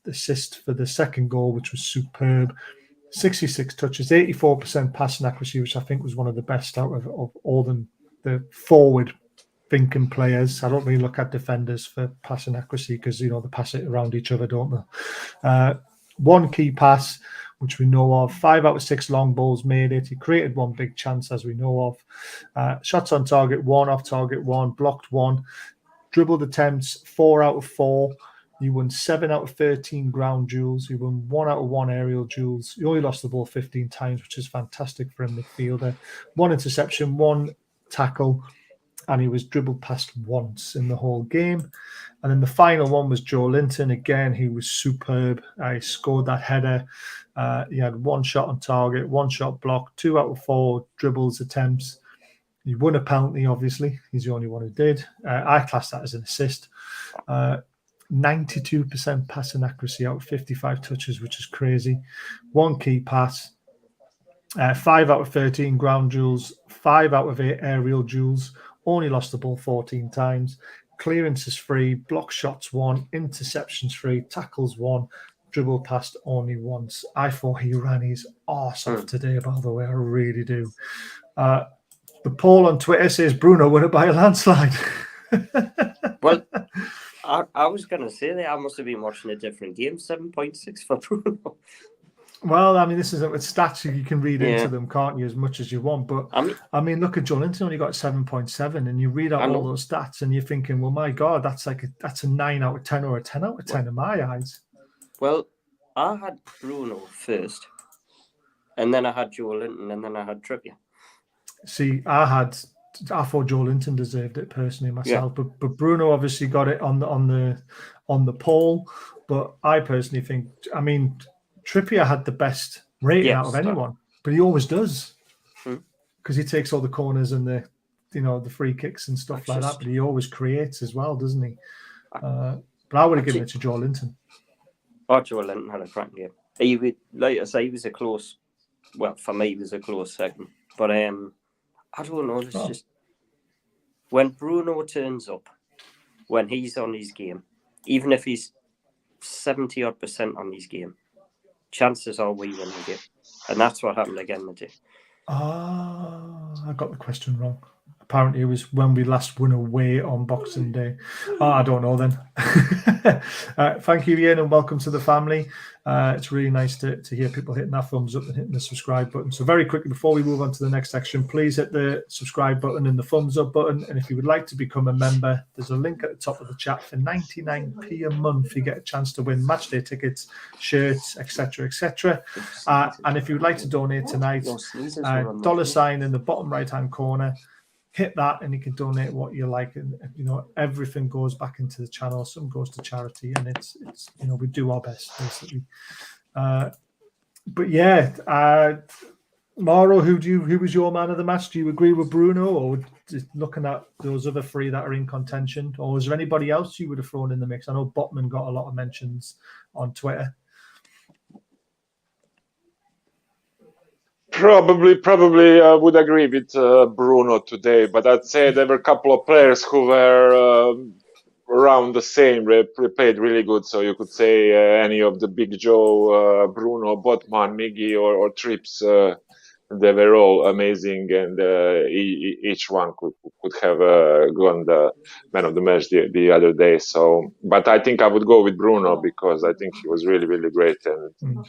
assist for the second goal, which was superb. 66 touches, 84% passing accuracy, which I think was one of the best out of all the forward thinking players. I don't really look at defenders for passing accuracy because, they pass it around each other, don't they? 1 key pass, which we know of. 5 out of 6 long balls made it. He created 1 big chance, as we know of. Shots on target, 1 off target, 1 blocked, 1. Dribbled attempts, 4 out of 4. He won 7 out of 13 ground duels. He won 1 out of 1 aerial duels. He only lost the ball 15 times, which is fantastic for a midfielder. 1 interception, 1 tackle, and he was dribbled past once in the whole game. And then the final one was Joelinton. Again, he was superb. He scored that header. He had 1 shot on target, 1 shot blocked, 2 out of 4 dribbles attempts. He won a penalty, obviously. He's the only one who did. I class that as an assist. 92% passing accuracy out of 55 touches, which is crazy. 1 key pass. 5 out of 13 ground duels. 5 out of 8 aerial duels. Only lost the ball 14 times. Clearances free. Block shots 1. Interceptions free. Tackles 1. Dribble past only once. I thought he ran his arse off today, by the way. I really do. The poll on Twitter says Bruno won it by a landslide. Well, I was going to say that I must have been watching a different game. 7.6 for Bruno. Well, I mean, this is with stats you can read into them, can't you, as much as you want? But I mean, look at Joelinton only got 7.7, and you read out all those stats, and you're thinking, well, my God, that's a 9 out of 10 or a 10 out of 10 in my eyes. Well, I had Bruno first, and then I had Joelinton, and then I had Trippier. See, I thought Joelinton deserved it personally myself, but Bruno obviously got it on the poll. But I personally think, I mean, Trippier had the best rating out of anyone, but he always does because he takes all the corners and the free kicks and stuff like that. But he always creates as well, doesn't he? But I would have given it to Joelinton. Joelinton had a cracking game. He would, like I say, he was a close. Well, for me, he was a close second. But I don't know. It's just when Bruno turns up, when he's on his game, even if he's 70% on his game, chances are we win the game. And that's what happened again today. I got the question wrong. Apparently, it was when we last won away on Boxing Day. I don't know then. Thank you, Ian, and welcome to the family. It's really nice to hear people hitting that thumbs up and hitting the subscribe button. So very quickly, before we move on to the next section, please hit the subscribe button and the thumbs up button. And if you would like to become a member, there's a link at the top of the chat. For 99p a month, you get a chance to win matchday tickets, shirts, etc., etc. And if you would like to donate tonight, $sign in the bottom right-hand corner. Hit that and you can donate what you like, and everything goes back into the channel. Some goes to charity, and it's we do our best basically. But yeah, Mauro, who was your man of the match? Do you agree with Bruno, or just looking at those other 3 that are in contention, or is there anybody else you would have thrown in the mix? I know Botman got a lot of mentions on Twitter. Probably I would agree with Bruno today, but I'd say there were a couple of players who were around the same. They played really good, so you could say any of the Big Joe, Bruno, Botman, Miggy, or Trips. They were all amazing, and each one could have gone the man of the match the other day. So, but I think I would go with Bruno because I think he was really, really great and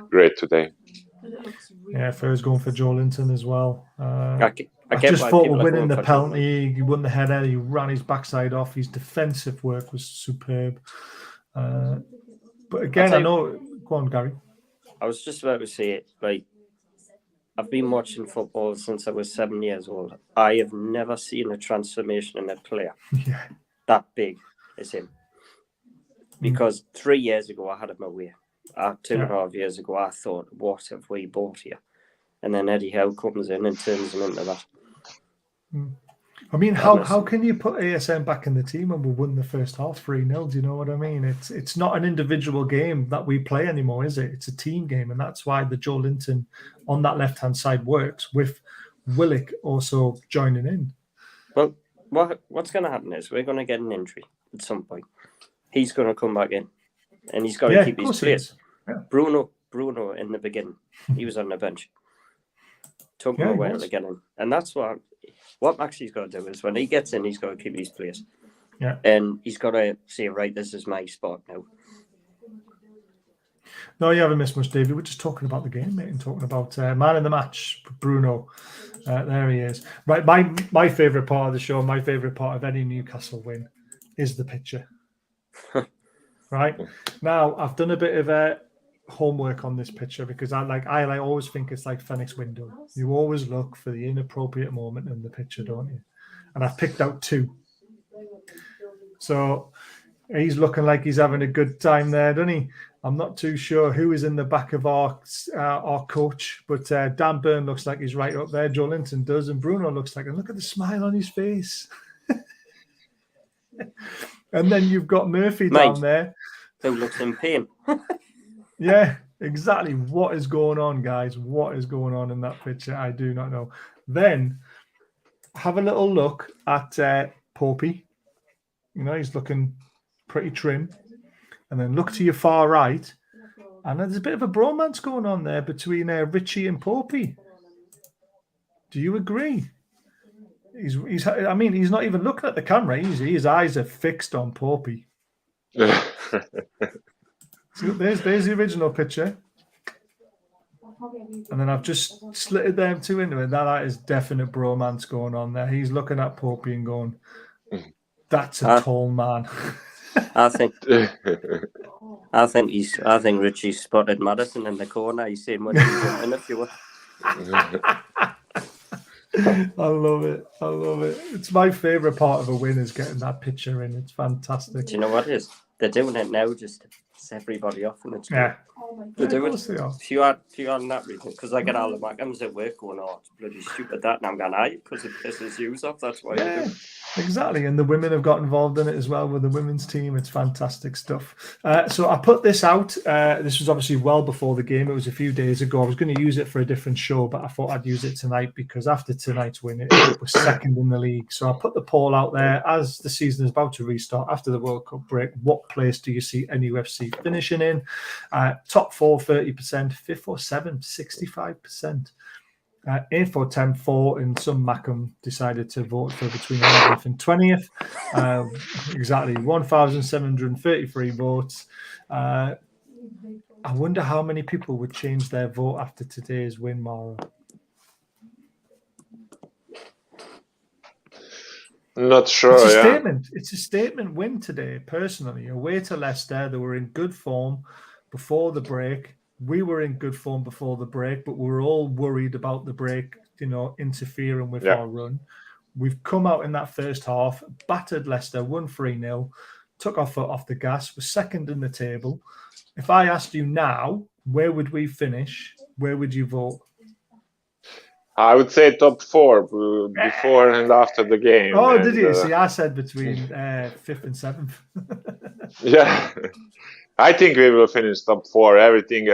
great today. Yeah, Fer's going for Joelinton as well. I just thought we're winning the penalty. He won the header. He ran his backside off. His defensive work was superb. But again, I know. Go on, Gary. I was just about to say it. Like, I've been watching football since I was 7 years old. I have never seen a transformation in a player that big as him. Because 3 years ago, I had him away. 2.5 years ago, I thought, what have we bought here? And then Eddie Howe comes in and turns him into that. I mean, how can you put ASM back in the team and we won the first half 3-0? Do you know what I mean? It's not an individual game that we play anymore, is it? It's a team game, and that's why the Joelinton on that left-hand side works, with Willick also joining in. Well, what's going to happen is we're going to get an injury at some point. He's going to come back in, and he's got to keep his place. Yeah. Bruno in the beginning, he was on the bench. Took him away to get in, and that's what Maxie's got to do is when he gets in, he's got to keep his place. Yeah, and he's got to say, right, this is my spot now. No, you haven't missed much, David. We're just talking about the game, mate, and talking about man in the match, Bruno. There he is. Right, my favourite part of the show, my favourite part of any Newcastle win is the picture. Right now, I've done a bit of homework on this picture because I always think it's like Phoenix window. You always look for the inappropriate moment in the picture, don't you? And I've picked out 2. So he's looking like he's having a good time there, doesn't he? I'm not too sure who is in the back of our coach, but Dan Byrne looks like he's right up there. Joelinton does, and Bruno looks like, and look at the smile on his face. And then you've got Murphy down there, who looks in pain. Yeah, exactly. What is going on, guys? What is going on in that picture? I do not know. Then have a little look at Popey. You know, he's looking pretty trim. And then look to your far right. And there's a bit of a bromance going on there between Richie and Popey. Do you agree? He's not even looking at the camera. His eyes are fixed on Popey. So there's the original picture. And then I've just slitted them 2 into it. That is definite bromance going on there. He's looking at Popey and going, that's a tall man. I think Richie's spotted Madison in the corner. He's saying, "What are you doing if you were?" I love it. It's my favourite part of a win is getting that picture in. It's fantastic. Do you know what it is? They're doing it now just to piss everybody off, and it's yeah. They do it. If you had that reason, because I get all the Macams at work going, "Oh, it's bloody stupid that," and I'm going, because it pisses you off. That's why. Yeah, exactly. And the women have got involved in it as well with the women's team. It's fantastic stuff. So I put this out. This was obviously well before the game. It was a few days ago. I was going to use it for a different show, but I thought I'd use it tonight because after tonight's win, it was second in the league. So I put the poll out there as the season is about to restart after the World Cup break. What place do you see NUFC finishing in? Top 4, 30%, 5th or 7th, 65%. 8th or 10th, 4, and some Macam decided to vote for between 11th and 20th. Exactly, 1,733 votes. I wonder how many people would change their vote after today's win, Mara. Not sure. It's a statement. It's a statement win today, personally. Away to Leicester, they were in good form before the break. We were in good form before the break, but we were all worried about the break, interfering with our run. We've come out in that first half, battered Leicester, won 3-0, took our foot off the gas, was second in the table. If I asked you now, where would we finish? Where would you vote? I would say top 4 before and after the game. Oh, did you? See, I said between 5th and 7th. Yeah. I think we will finish top 4. Everything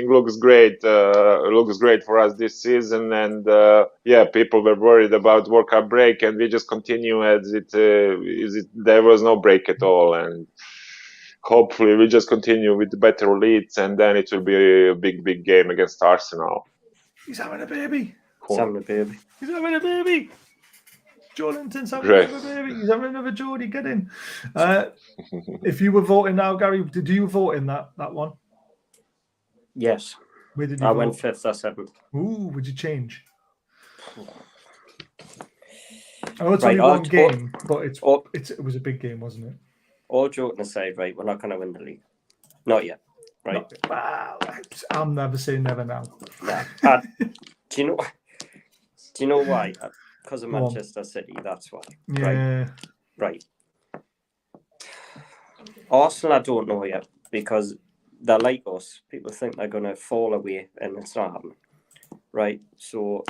looks great. Looks great for us this season, and people were worried about World Cup break, and we just continue as it. There was no break at all, and hopefully we just continue with better leads, and then it will be a big game against Arsenal. He's having a baby. He's having a baby. Joelinton's having another baby. He's having another Geordie. Get in. If you were voting now, Gary, did you vote in that one? Yes. Where did you vote? I went 5th or 7th. Ooh, would you change? Oh, it's only one game, but it was a big game, wasn't it? All joking aside, right, we're not going to win the league. Not yet, right? I'm never saying never now. Nah. Do you know why? Because of Manchester City, that's why. Yeah. Right. Arsenal, I don't know yet, because they're like us. People think they're going to fall away, and it's not happening. Right? So,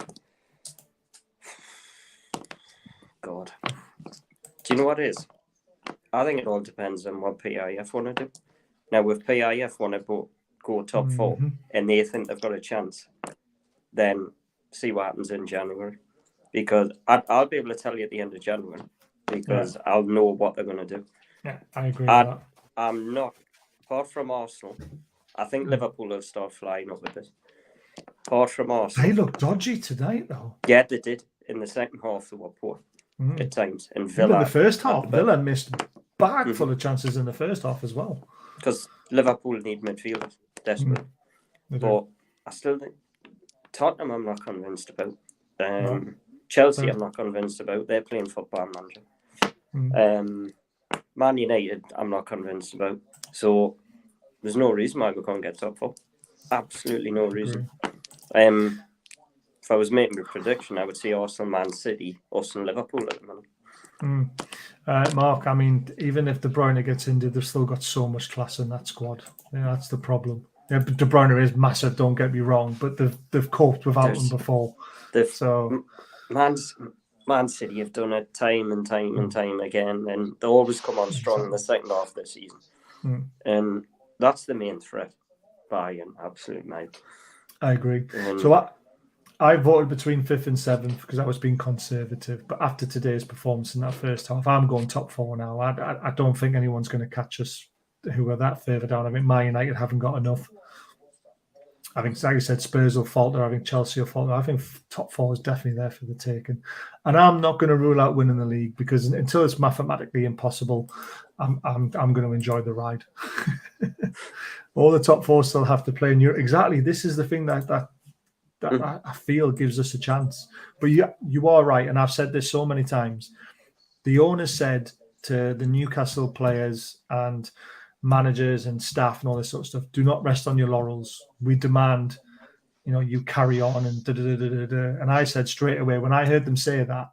God. Do you know what it is? I think it all depends on what PIF want to do. Now, if PIF want to go top 4 and they think they've got a chance, then see what happens in January. Because I'll be able to tell you at the end of January, because I'll know what they're going to do. Yeah, I agree with that. I'm not, apart from Arsenal, I think Liverpool will start flying up with this. Apart from Arsenal. They look dodgy tonight, though. Yeah, they did. In the second half, they were poor at times. And Villa, in the first half, Villa missed bag full of chances in the first half as well. Because Liverpool need midfielders, desperately. But I still think Tottenham I'm not convinced about. Chelsea I'm not convinced about. They're playing football manager. Man United I'm not convinced about. So there's no reason why we can't get top 4. Absolutely no reason. If I was making a prediction, I would say Arsenal, Man City, Arsenal, Liverpool at the moment. Mark, I mean, even if De Bruyne gets injured, they've still got so much class in that squad. Yeah, that's the problem. Yeah, De Bruyne is massive, don't get me wrong, but they've coped without him before. So Man City have done it time and time again, and they always come on strong in the second half of the season. And that's the main threat. Bayern, absolute mate. I agree. So I voted between 5th and 7th because I was being conservative. But after today's performance in that first half, I'm going top 4 now. I don't think anyone's going to catch us who are that further down. I think Man United haven't got enough. I think, like you said, Spurs will falter. I think Chelsea will falter. I think top 4 is definitely there for the taking. And I'm not going to rule out winning the league because until it's mathematically impossible, I'm going to enjoy the ride. All the top 4 still have to play. And exactly, this is the thing that I feel gives us a chance. But you are right, and I've said this so many times. The owner said to the Newcastle players and managers and staff and all this sort of stuff, do not rest on your laurels. We demand, you carry on and da-da-da-da-da. And I said straight away, when I heard them say that,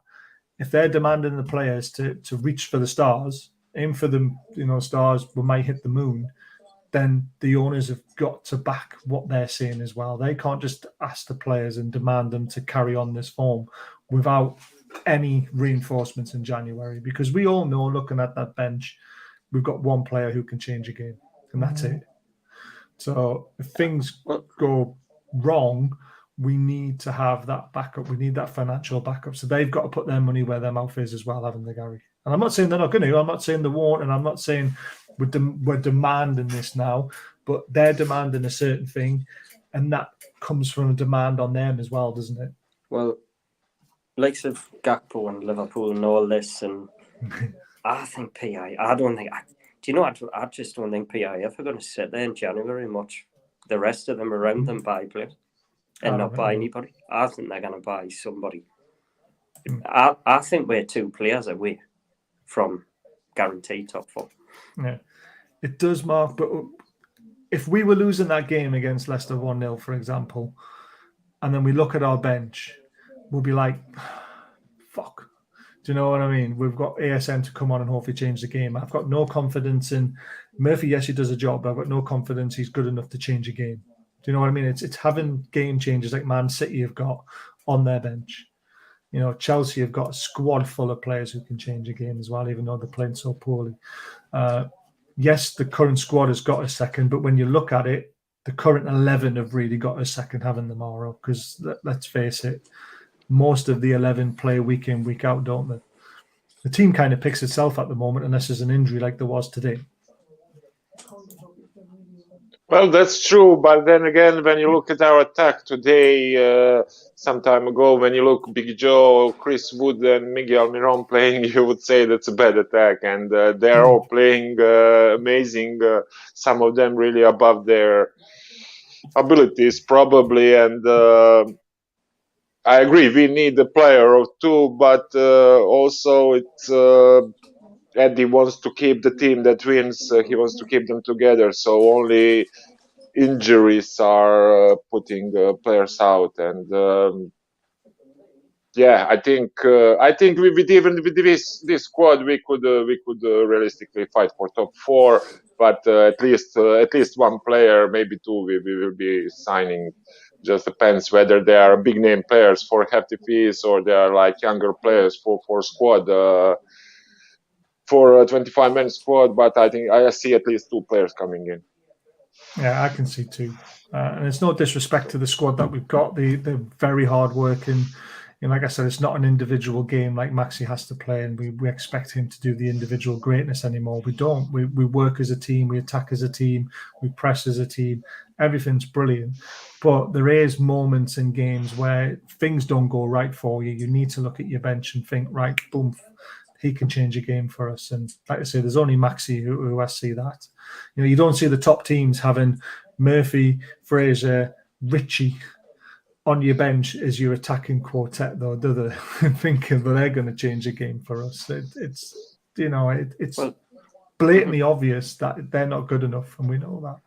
if they're demanding the players to reach for the stars, aim for the stars, we might hit the moon, then the owners have got to back what they're saying as well. They can't just ask the players and demand them to carry on this form without any reinforcements in January, because we all know, looking at that bench, we've got one player who can change a game, and that's it. So if things go wrong, we need to have that backup. We need that financial backup. So they've got to put their money where their mouth is as well, haven't they, Gary? And I'm not saying they're not going to. I'm not saying they won't, and I'm not saying we're demanding this now, but they're demanding a certain thing, and that comes from a demand on them as well, doesn't it? Well, likes of Gakpo and Liverpool and all this, and I think I just don't think PIF are going to sit there in January and watch the rest of them around them buy players and not buy anybody. I think they're going to buy somebody. I think we're 2 players away from guaranteed top 4. Yeah, it does, Mark. But if we were losing that game against Leicester 1-0, for example, and then we look at our bench, we'll be like, fuck. Do you know what I mean? We've got ASM to come on and hopefully change the game. I've got no confidence in Murphy. Yes, he does a job, but I've got no confidence he's good enough to change a game. Do you know what I mean? It's having game changers like Man City have got on their bench. Chelsea have got a squad full of players who can change a game as well, even though they're playing so poorly. Yes, the current squad has got a second, but when you look at it, the current 11 have really got a second, haven't they, Mauro? Because let's face it, most of the 11 play week in, week out, don't they? The team kind of picks itself at the moment, unless there's an injury like there was today. Well, that's true, but then again, when you look at our attack today, some time ago, when you look Big Joe, Chris Wood, and Miguel Almiron playing, you would say that's a bad attack, and they're all playing amazing. Some of them really above their abilities, probably, and I agree. We need a player or 2, but also it's. Eddie wants to keep the team that wins. He wants to keep them together. So only injuries are putting players out. And I think with this squad we could realistically fight for top 4. But at least one player, maybe 2, we will be signing Just depends whether they are big name players for hefty fees or they are like younger players for squad. For a 25-man squad, but I think I see at least 2 players coming in. Yeah, I can see 2. And it's no disrespect to the squad that we've got. They're very hard working. You know, like I said, it's not an individual game like Maxi has to play, and we expect him to do the individual greatness anymore. We don't. We work as a team, we attack as a team, we press as a team. Everything's brilliant. But there is moments in games where things don't go right for you. You need to look at your bench and think, right, boom, he can change a game for us. And like I say, there's only Maxi who I see that. You know, you don't see the top teams having Murphy, Fraser, Richie on your bench as your attacking quartet, though, do they? Thinking that they're going to change a game for us. It's blatantly obvious that they're not good enough, and we know that.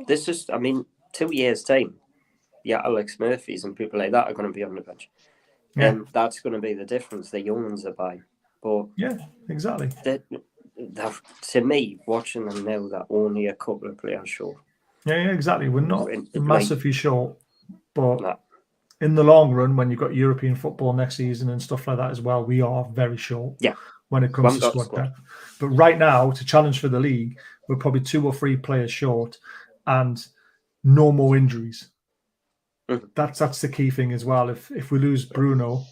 This is, 2 years' time, Alex Murphys and people like that are going to be on the bench. Yeah. And that's going to be the difference the young ones are buying. But yeah, exactly. To me, watching them now, that only a couple of players short. Yeah, exactly. We're not massively short, but No. in the long run, when you've got European football next season and stuff like that as well, we are very short. Yeah. When it comes to squad depth. But right now, to challenge for the league, we're probably 2 or 3 players short, and no more injuries. Mm-hmm. That's the key thing as well. If we lose Bruno,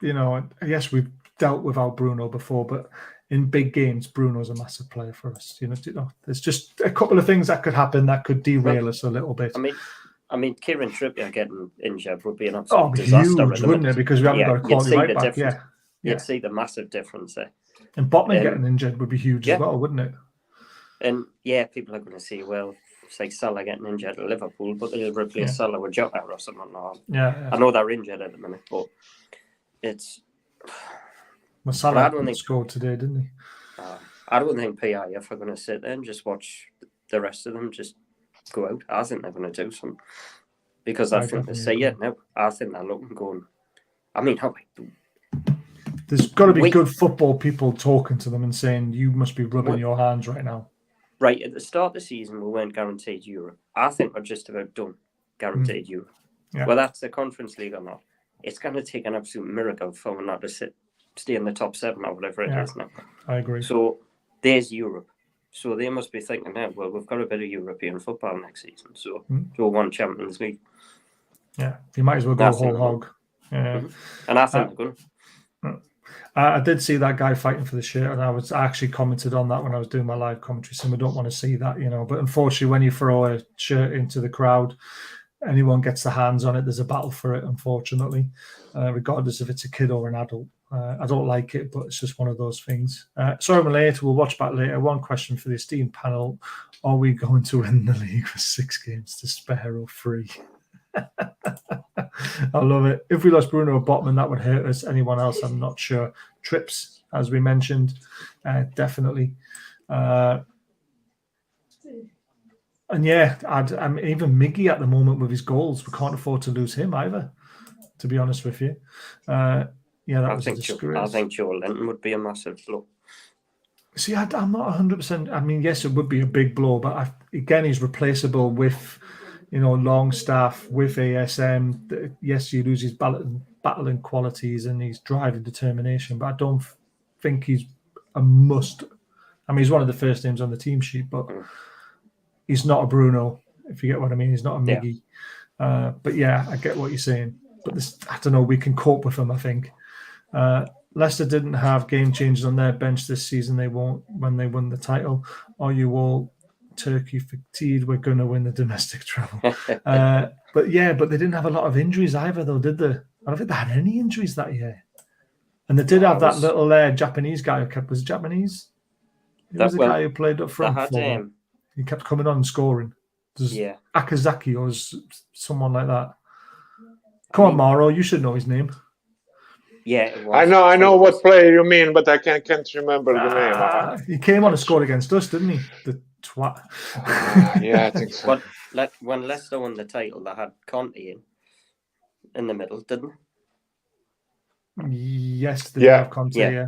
you know, yes, we've dealt without Bruno before, but in big games, Bruno's a massive player for us. You know, there's just a couple of things that could happen that could derail us a little bit. Kieran Trippier getting injured would be an absolute disaster, huge, wouldn't it? Because we haven't got a quality right back. Yeah. You'd see the massive difference there. And Botman getting injured would be huge as well, wouldn't it? And people are going to say, well, say Salah getting injured at Liverpool, but they'll replace Salah with Jota or something. Yeah. I know they're injured at the minute, but it's. Well, Salah scored today, didn't he? I don't think PIF are going to sit there and just watch the rest of them just go out. I think they're going to do something. Because I think they say it now. I think they're looking going. There's got to be good football people talking to them and saying, you must be rubbing your hands right now. Right, at the start of the season, we weren't guaranteed Europe. I think we're just about done guaranteed Europe. Yeah. Well, that's the Conference League or not. It's going to take an absolute miracle for them not to stay in the top 7 or whatever it is now. I agree. So there's Europe. So they must be thinking now, well, we've got a bit of European football next season. So go one Champions League. Yeah, you might as well go whole hog. Yeah. And I think they're going to. I did see that guy fighting for the shirt, and I actually commented on that when I was doing my live commentary, saying we don't want to see that, you know. But unfortunately, when you throw a shirt into the crowd, anyone gets their hands on it, there's a battle for it, unfortunately, regardless if it's a kid or an adult. I don't like it, but it's just one of those things. Sorry I'm late. We'll watch back later. One question for the esteemed panel. Are we going to win the league with 6 games to spare or 3? I love it. If we lost Bruno or Botman, that would hurt us. Anyone else, I'm not sure. Trips, as we mentioned, definitely. And yeah, even Miggy at the moment with his goals, we can't afford to lose him either, to be honest with you. That was a disgrace. I think Joelinton would be a massive blow. See, I'm not 100%. Yes, it would be a big blow, but again, he's replaceable with, Longstaff, with ASM. Yes, you lose his battling qualities and his drive and determination, but I don't think he's a must. He's one of the first names on the team sheet, but he's not a Bruno, if you get what I mean. He's not a Miggy. Yeah. But yeah, I get what you're saying. But I don't know, we can cope with him, I think. Leicester didn't have game changers on their bench this season. They won't when they win the title. Are you all Turkey fatigued? We're going to win the domestic treble. But they didn't have a lot of injuries either, though, did they? I don't think they had any injuries that year. And they did have that little Japanese guy who kept, was it Japanese? He was the guy who played up front. He kept coming on and scoring. Akazaki or someone like that. Come on, Mauro, you should know his name. Yeah, I know what player you mean, but I can't remember the name. He came on and scored against us, didn't he? The twat. Yeah, I think so. But when Leicester won the title, they had Conte in the middle, didn't they? Yes, they have Conte. Yeah.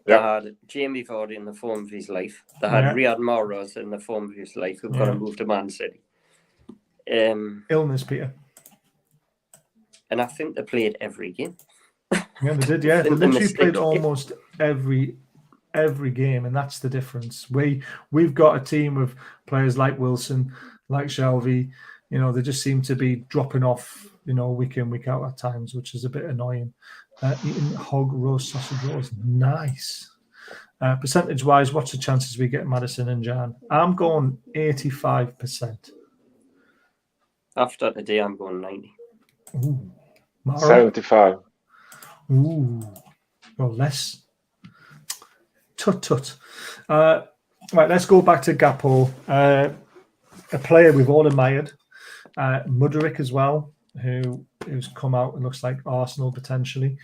They had Jamie Vardy in the form of his life. They had Riyad Mahrez in the form of his life, who's going to move to Man City. Illness, Peter. And I think they played every game. Yeah, they did. Yeah, they think they literally missed played it. almost every game, and that's the difference. We've got a team of players like Wilson, like Shelby. You know, they just seem to be dropping off, you know, week in, week out at times, which is a bit annoying. Eating hog roast sausage rolls, nice. Percentage-wise, what's the chances we get Madison and Jan? I'm going 85%. After today, I'm going 90. Ooh. Mara? 75. Ooh. Or less. Tut. Right, let's go back to Gapo. A player we've all admired. Mudryk as well, who's come out and looks like Arsenal potentially.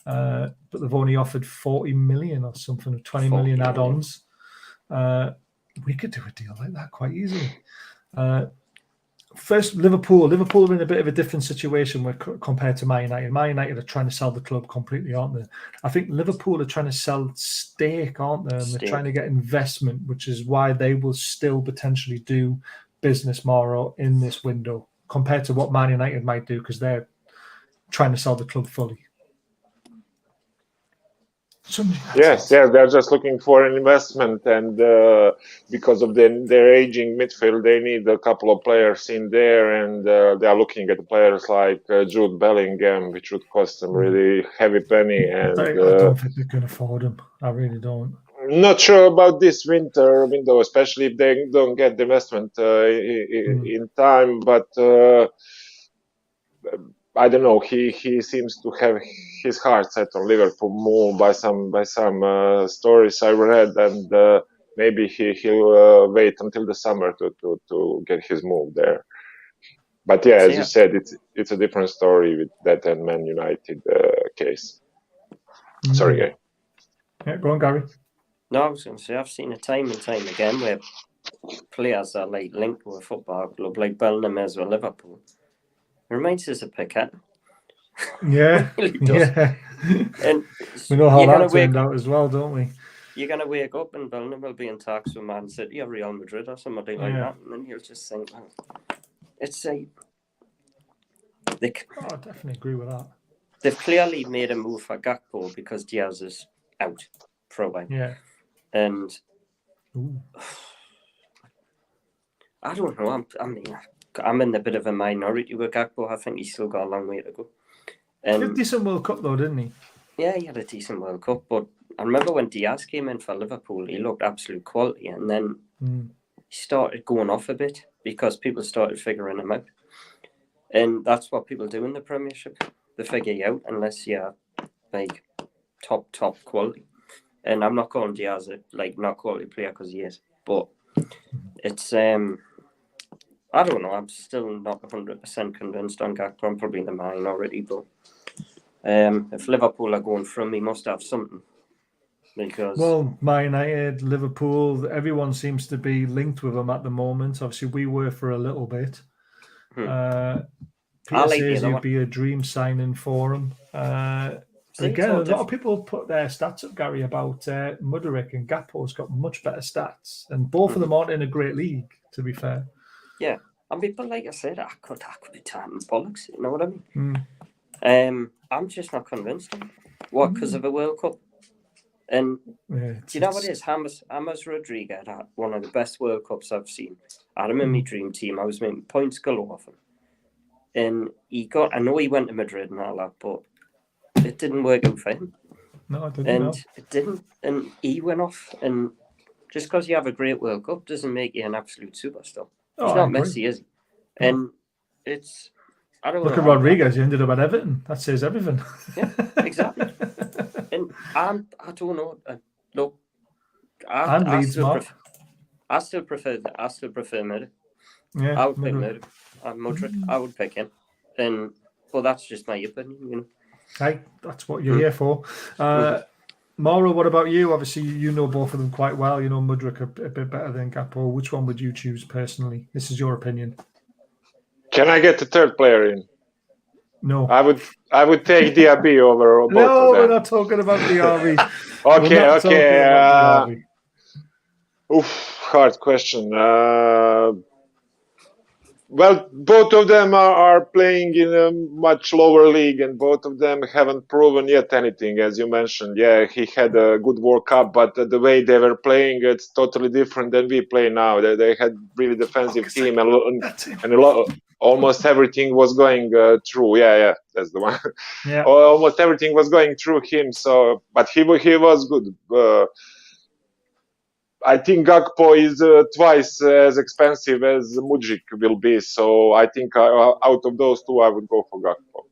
But they've only offered 40 million or something, 20 million add-ons. We could do a deal like that quite easily. First, Liverpool. Liverpool are in a bit of a different situation compared to Man United. Man United are trying to sell the club completely, aren't they? I think Liverpool are trying to sell stake, aren't they? And they're trying to get investment, which is why they will still potentially do business more in this window compared to what Man United might do, because they're trying to sell the club fully. Yes, they're just looking for an investment, and because of their aging midfield, they need a couple of players in there, and they are looking at players like Jude Bellingham, which would cost them really heavy penny. And I don't think they can afford him. I really don't. Not sure about this winter window, especially if they don't get the investment in time. But I don't know. He seems to have his heart set on Liverpool more by some stories I read, and maybe he'll wait until the summer to get his move there. But yeah, as you said, it's a different story with that and Man United case. Sorry, Gary. Yeah, go on, Gary. No, I was going to say, I've seen it time and time again where players are like linked to a football club, like Bellingham as well, Liverpool. It reminds us of Piquet. Yeah, It really does. yeah. And we know how that turned out as well, don't we? You're going to wake up and Bellingham will be in talks with Man City or Real Madrid or somebody like that, and then you'll just think, well, it's a... I definitely agree with that. They've clearly made a move for Gakpo because Diaz is out for a while. Yeah. And I don't know. I'm in a bit of a minority with Gakpo. I think he's still got a long way to go. He had a decent World Cup though, didn't he? Yeah, he had a decent World Cup. But I remember when Diaz came in for Liverpool, he looked absolute quality, and then he started going off a bit because people started figuring him out. And that's what people do in the Premiership. They figure you out unless you're like top quality. And I'm not calling Diaz a not quality player because he is, but it's I don't know. I'm still not 100% convinced on Gakpo. I'm probably in the minority, but if Liverpool are going from, he must have something. Because Man United, Liverpool, everyone seems to be linked with him at the moment. Obviously, we were for a little bit. Peter says he'd be a dream signing for him. Again, a lot of people put their stats up, Gary, about Mudryk, and Gakpo's got much better stats, and both of them aren't in a great league, to be fair. Yeah, and people, like I said, that could be time bollocks. You know what I mean? I'm just not convinced. What? Because of a World Cup? And do you know what it is? James Rodriguez had one of the best World Cups I've seen. I had him in my dream team. I was making points galore off him. And I know he went to Madrid and all that, but it didn't work out for him. No, it didn't. It didn't. And he went off. And just because you have a great World Cup doesn't make you an absolute superstar. He's not Messi, is he? And it's... I don't know. Look at Rodriguez. He ended up at Everton. That says everything. Yeah, exactly. And I don't know. Look, I still prefer Mudryk. Yeah, I would pick Mudryk. I would pick him. But that's just my opinion, you know. Hey, that's what you're here for. Mauro, what about you? Obviously, you know both of them quite well. You know Mudryk a bit better than Gakpo. Which one would you choose personally? This is your opinion. Can I get the third player in? No. I would take Diaby over both of them. No, we're not talking about Diaby. Okay. Hard question. Well, both of them are playing in a much lower league, and both of them haven't proven yet anything. As you mentioned, yeah, he had a good World Cup, but the way they were playing, it's totally different than we play now. They had really defensive team, and a lot, almost everything was going through. Yeah, that's the one. Yeah. Almost everything was going through him. So, but he was good. I think Gakpo is twice as expensive as Mudryk will be. So I think out of those two, I would go for Gakpo.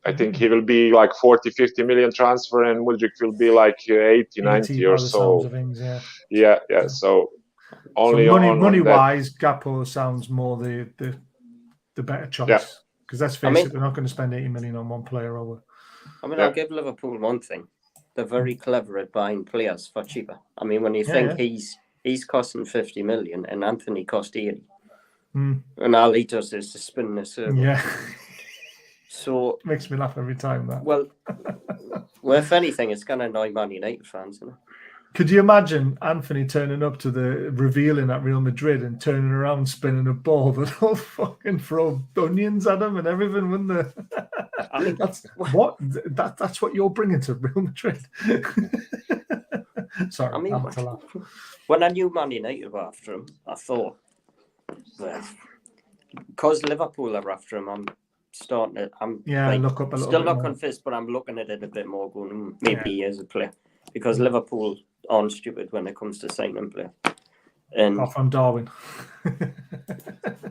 I think he will be like 40, 50 million transfer, and Mudryk will be like 80, 90 or so. Things, yeah. So only so on money that. wise, Gakpo sounds more the better choice. Because let's face it, we're not going to spend 80 million on one player over. I'll give Liverpool one thing. They're very clever at buying players for cheaper. I mean, when you think he's costing 50 million and Anthony cost 80, and all he does is to spin the circle. Yeah. So makes me laugh every time. That. Well, if anything, it's going to annoy Man United fans, isn't it? Could you imagine Anthony turning up to the revealing at Real Madrid and turning around spinning a ball that will fucking throw onions at him and everything, wouldn't they? I mean, that's what you're bringing to Real Madrid. Sorry, I mean, when I knew Man United were after him, I thought, because Liverpool are after him, I'm starting to. Look up a little still bit not more. convinced, but I'm looking at it a bit more, going maybe he is a player, because Liverpool aren't stupid when it comes to signing player. And off from Darwin.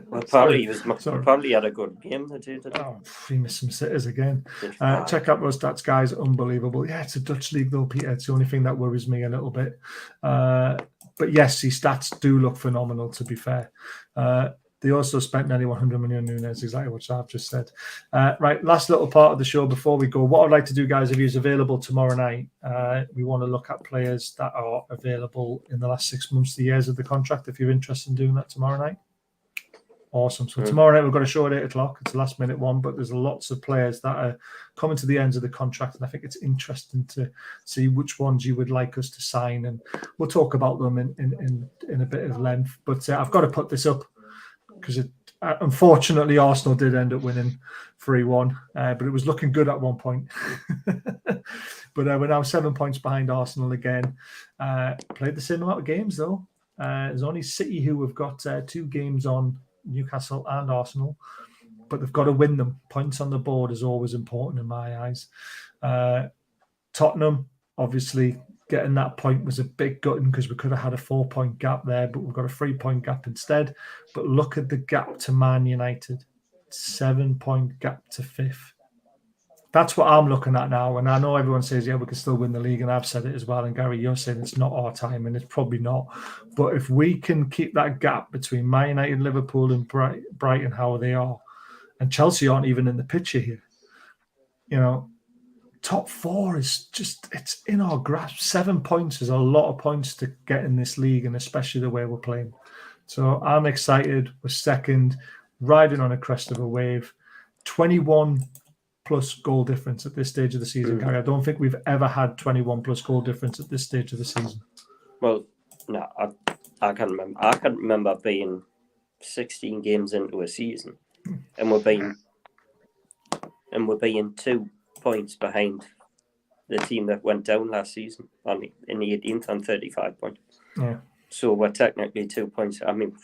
Well, probably had a good game today. Oh, he missed some sitters again. Check out those stats, guys. Unbelievable. Yeah, it's a Dutch league though, Peter. It's the only thing that worries me a little bit. But yes, his stats do look phenomenal, to be fair. They also spent nearly 100 million on Nunes, exactly what I've just said. Right, last little part of the show before we go. What I'd like to do, guys, if he's available tomorrow night, we want to look at players that are available in the last 6 months, the years of the contract, if you're interested in doing that tomorrow night. Awesome. So tomorrow night, we've got a show at 8 o'clock. It's a last-minute one, but there's lots of players that are coming to the ends of the contract, and I think it's interesting to see which ones you would like us to sign, and we'll talk about them in a bit of length. But I've got to put this up, because unfortunately Arsenal did end up winning 3-1, but it was looking good at one point. But we're now 7 points behind Arsenal again. Played the same amount of games though. There's only City who have got 2 games on Newcastle and Arsenal, but they've got to win them. Points on the board is always important in my eyes. Tottenham, obviously, getting that point was a big gutting because we could have had a 4-point gap there, but we've got a 3-point gap instead. But look at the gap to Man United. 7-point gap to 5th. That's what I'm looking at now. And I know everyone says, yeah, we can still win the league. And I've said it as well. And Gary, you're saying it's not our time, and it's probably not. But if we can keep that gap between Man United, Liverpool, and Brighton, how they are, and Chelsea aren't even in the picture here, top 4 is just, it's in our grasp. 7 points is a lot of points to get in this league, and especially the way we're playing. So I'm excited. We're second, riding on a crest of a wave. 21 plus goal difference at this stage of the season, Gary. I don't think we've ever had 21 plus goal difference at this stage of the season. Well, no, I can't remember. I can't remember being 16 games into a season, and we're being 2 points behind the team that went down last season in the 18th on 35 points. Yeah. So we're technically 2 points. I mean,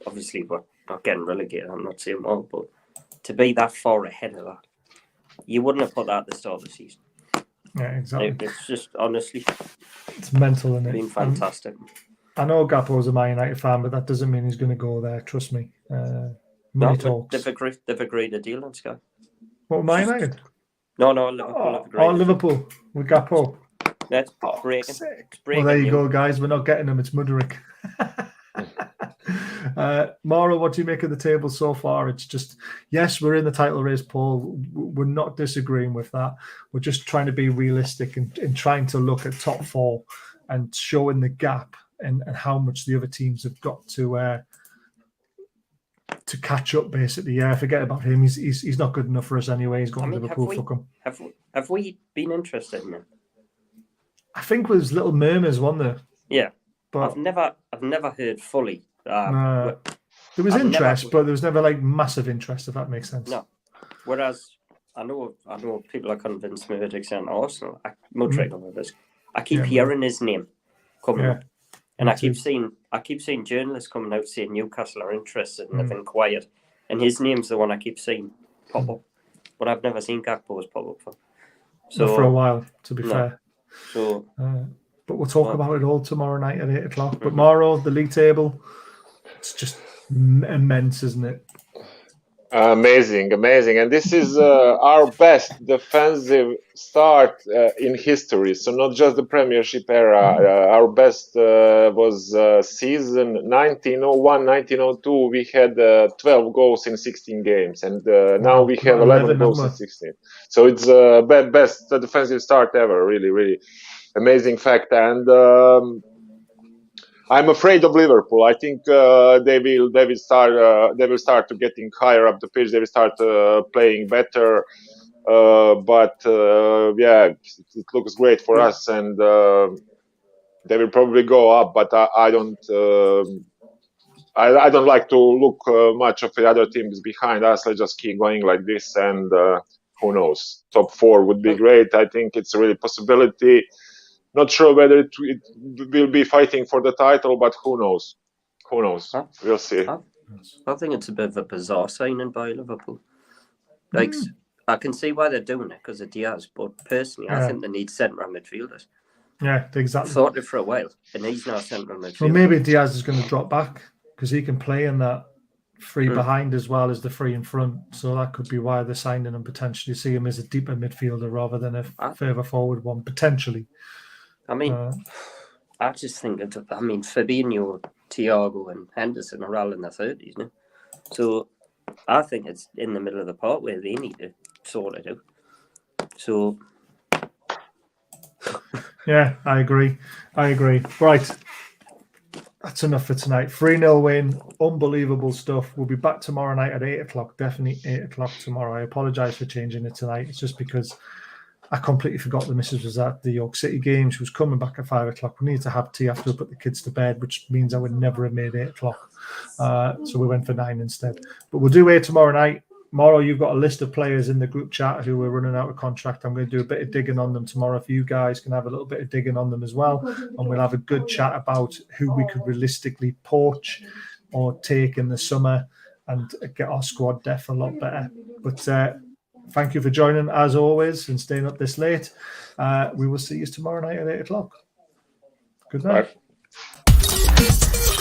obviously we're not getting relegated. I'm not saying more, but to be that far ahead of that, you wouldn't have put that at the start of the season. Yeah, exactly. It's just, honestly, it's mental, isn't it? Been fantastic. I know Gakpo's a Man United fan, but that doesn't mean he's going to go there. Trust me. Money talks. They've agreed a deal on Sky. What, Man United? No, Liverpool. Liverpool with Gakpo. That's breaking. Well, there you go, guys. We're not getting them. It's Mudryk. Mauro, what do you make of the table so far? It's just, yes, we're in the title race, Paul. We're not disagreeing with that. We're just trying to be realistic and trying to look at top 4 and showing the gap and how much the other teams have got to catch up, basically. Yeah, forget about him. He's not good enough for us anyway. He's going to Liverpool. Fuck him. Have we been interested in him? I think there's little murmurs, wasn't there? Yeah, but I've never heard fully. There's There was I've interest, never- but there was never like massive interest, if that makes sense. No. Whereas I know people are convinced Murdoch's on Arsenal. I much rather love this. I keep hearing his name coming up. And I keep seeing journalists coming out saying Newcastle are interested and they've inquired. And his name's the one I keep seeing pop up. But I've never seen Gakpo's pop up for. So not for a while, to be fair. So but we'll talk about it all tomorrow night at 8 o'clock. But tomorrow, the league table, it's just immense, isn't it? Amazing. And this is our best defensive start in history. So not just the Premiership era. Our best was season 1901-1902. We had 12 goals in 16 games, and now we have 11 goals in 16. So it's best defensive start ever. Really, really amazing fact. And I'm afraid of Liverpool. I think they will start to getting higher up the pitch. They will start playing better. But it looks great for us, and they will probably go up. But I don't like to look much of the other teams behind us. Let's just keep going like this, and who knows? Top 4 would be great. I think it's a really possibility. Not sure whether it will be fighting for the title, but who knows? Who knows? We'll see. I think it's a bit of a bizarre signing by Liverpool. Like, I can see why they're doing it because of Diaz, but personally, I think they need centre midfielders. Yeah, exactly. I thought it for a while, and he's now centre midfielder. Well, maybe Diaz is going to drop back because he can play in that free behind as well as the free in front. So that could be why they're signing him, potentially see him as a deeper midfielder rather than a further forward one, potentially. I mean, I just think Fabinho, Thiago, and Henderson are all in their 30s now. So I think it's in the middle of the park where they need to sort it out. So, yeah, I agree. Right. That's enough for tonight. 3-0 win. Unbelievable stuff. We'll be back tomorrow night at 8 o'clock. Definitely 8 o'clock tomorrow. I apologise for changing it tonight. It's just because I completely forgot the missus was at the York City game. She was coming back at 5 o'clock. We needed to have tea after we put the kids to bed, which means I would never have made 8 o'clock. So we went for 9 instead. But we'll do 8 tomorrow night. Tomorrow, you've got a list of players in the group chat who are running out of contract. I'm going to do a bit of digging on them tomorrow. If you guys can have a little bit of digging on them as well. And we'll have a good chat about who we could realistically poach or take in the summer and get our squad depth a lot better. But thank you for joining, as always, and staying up this late. We will see you tomorrow night at 8 o'clock. Good night. Bye.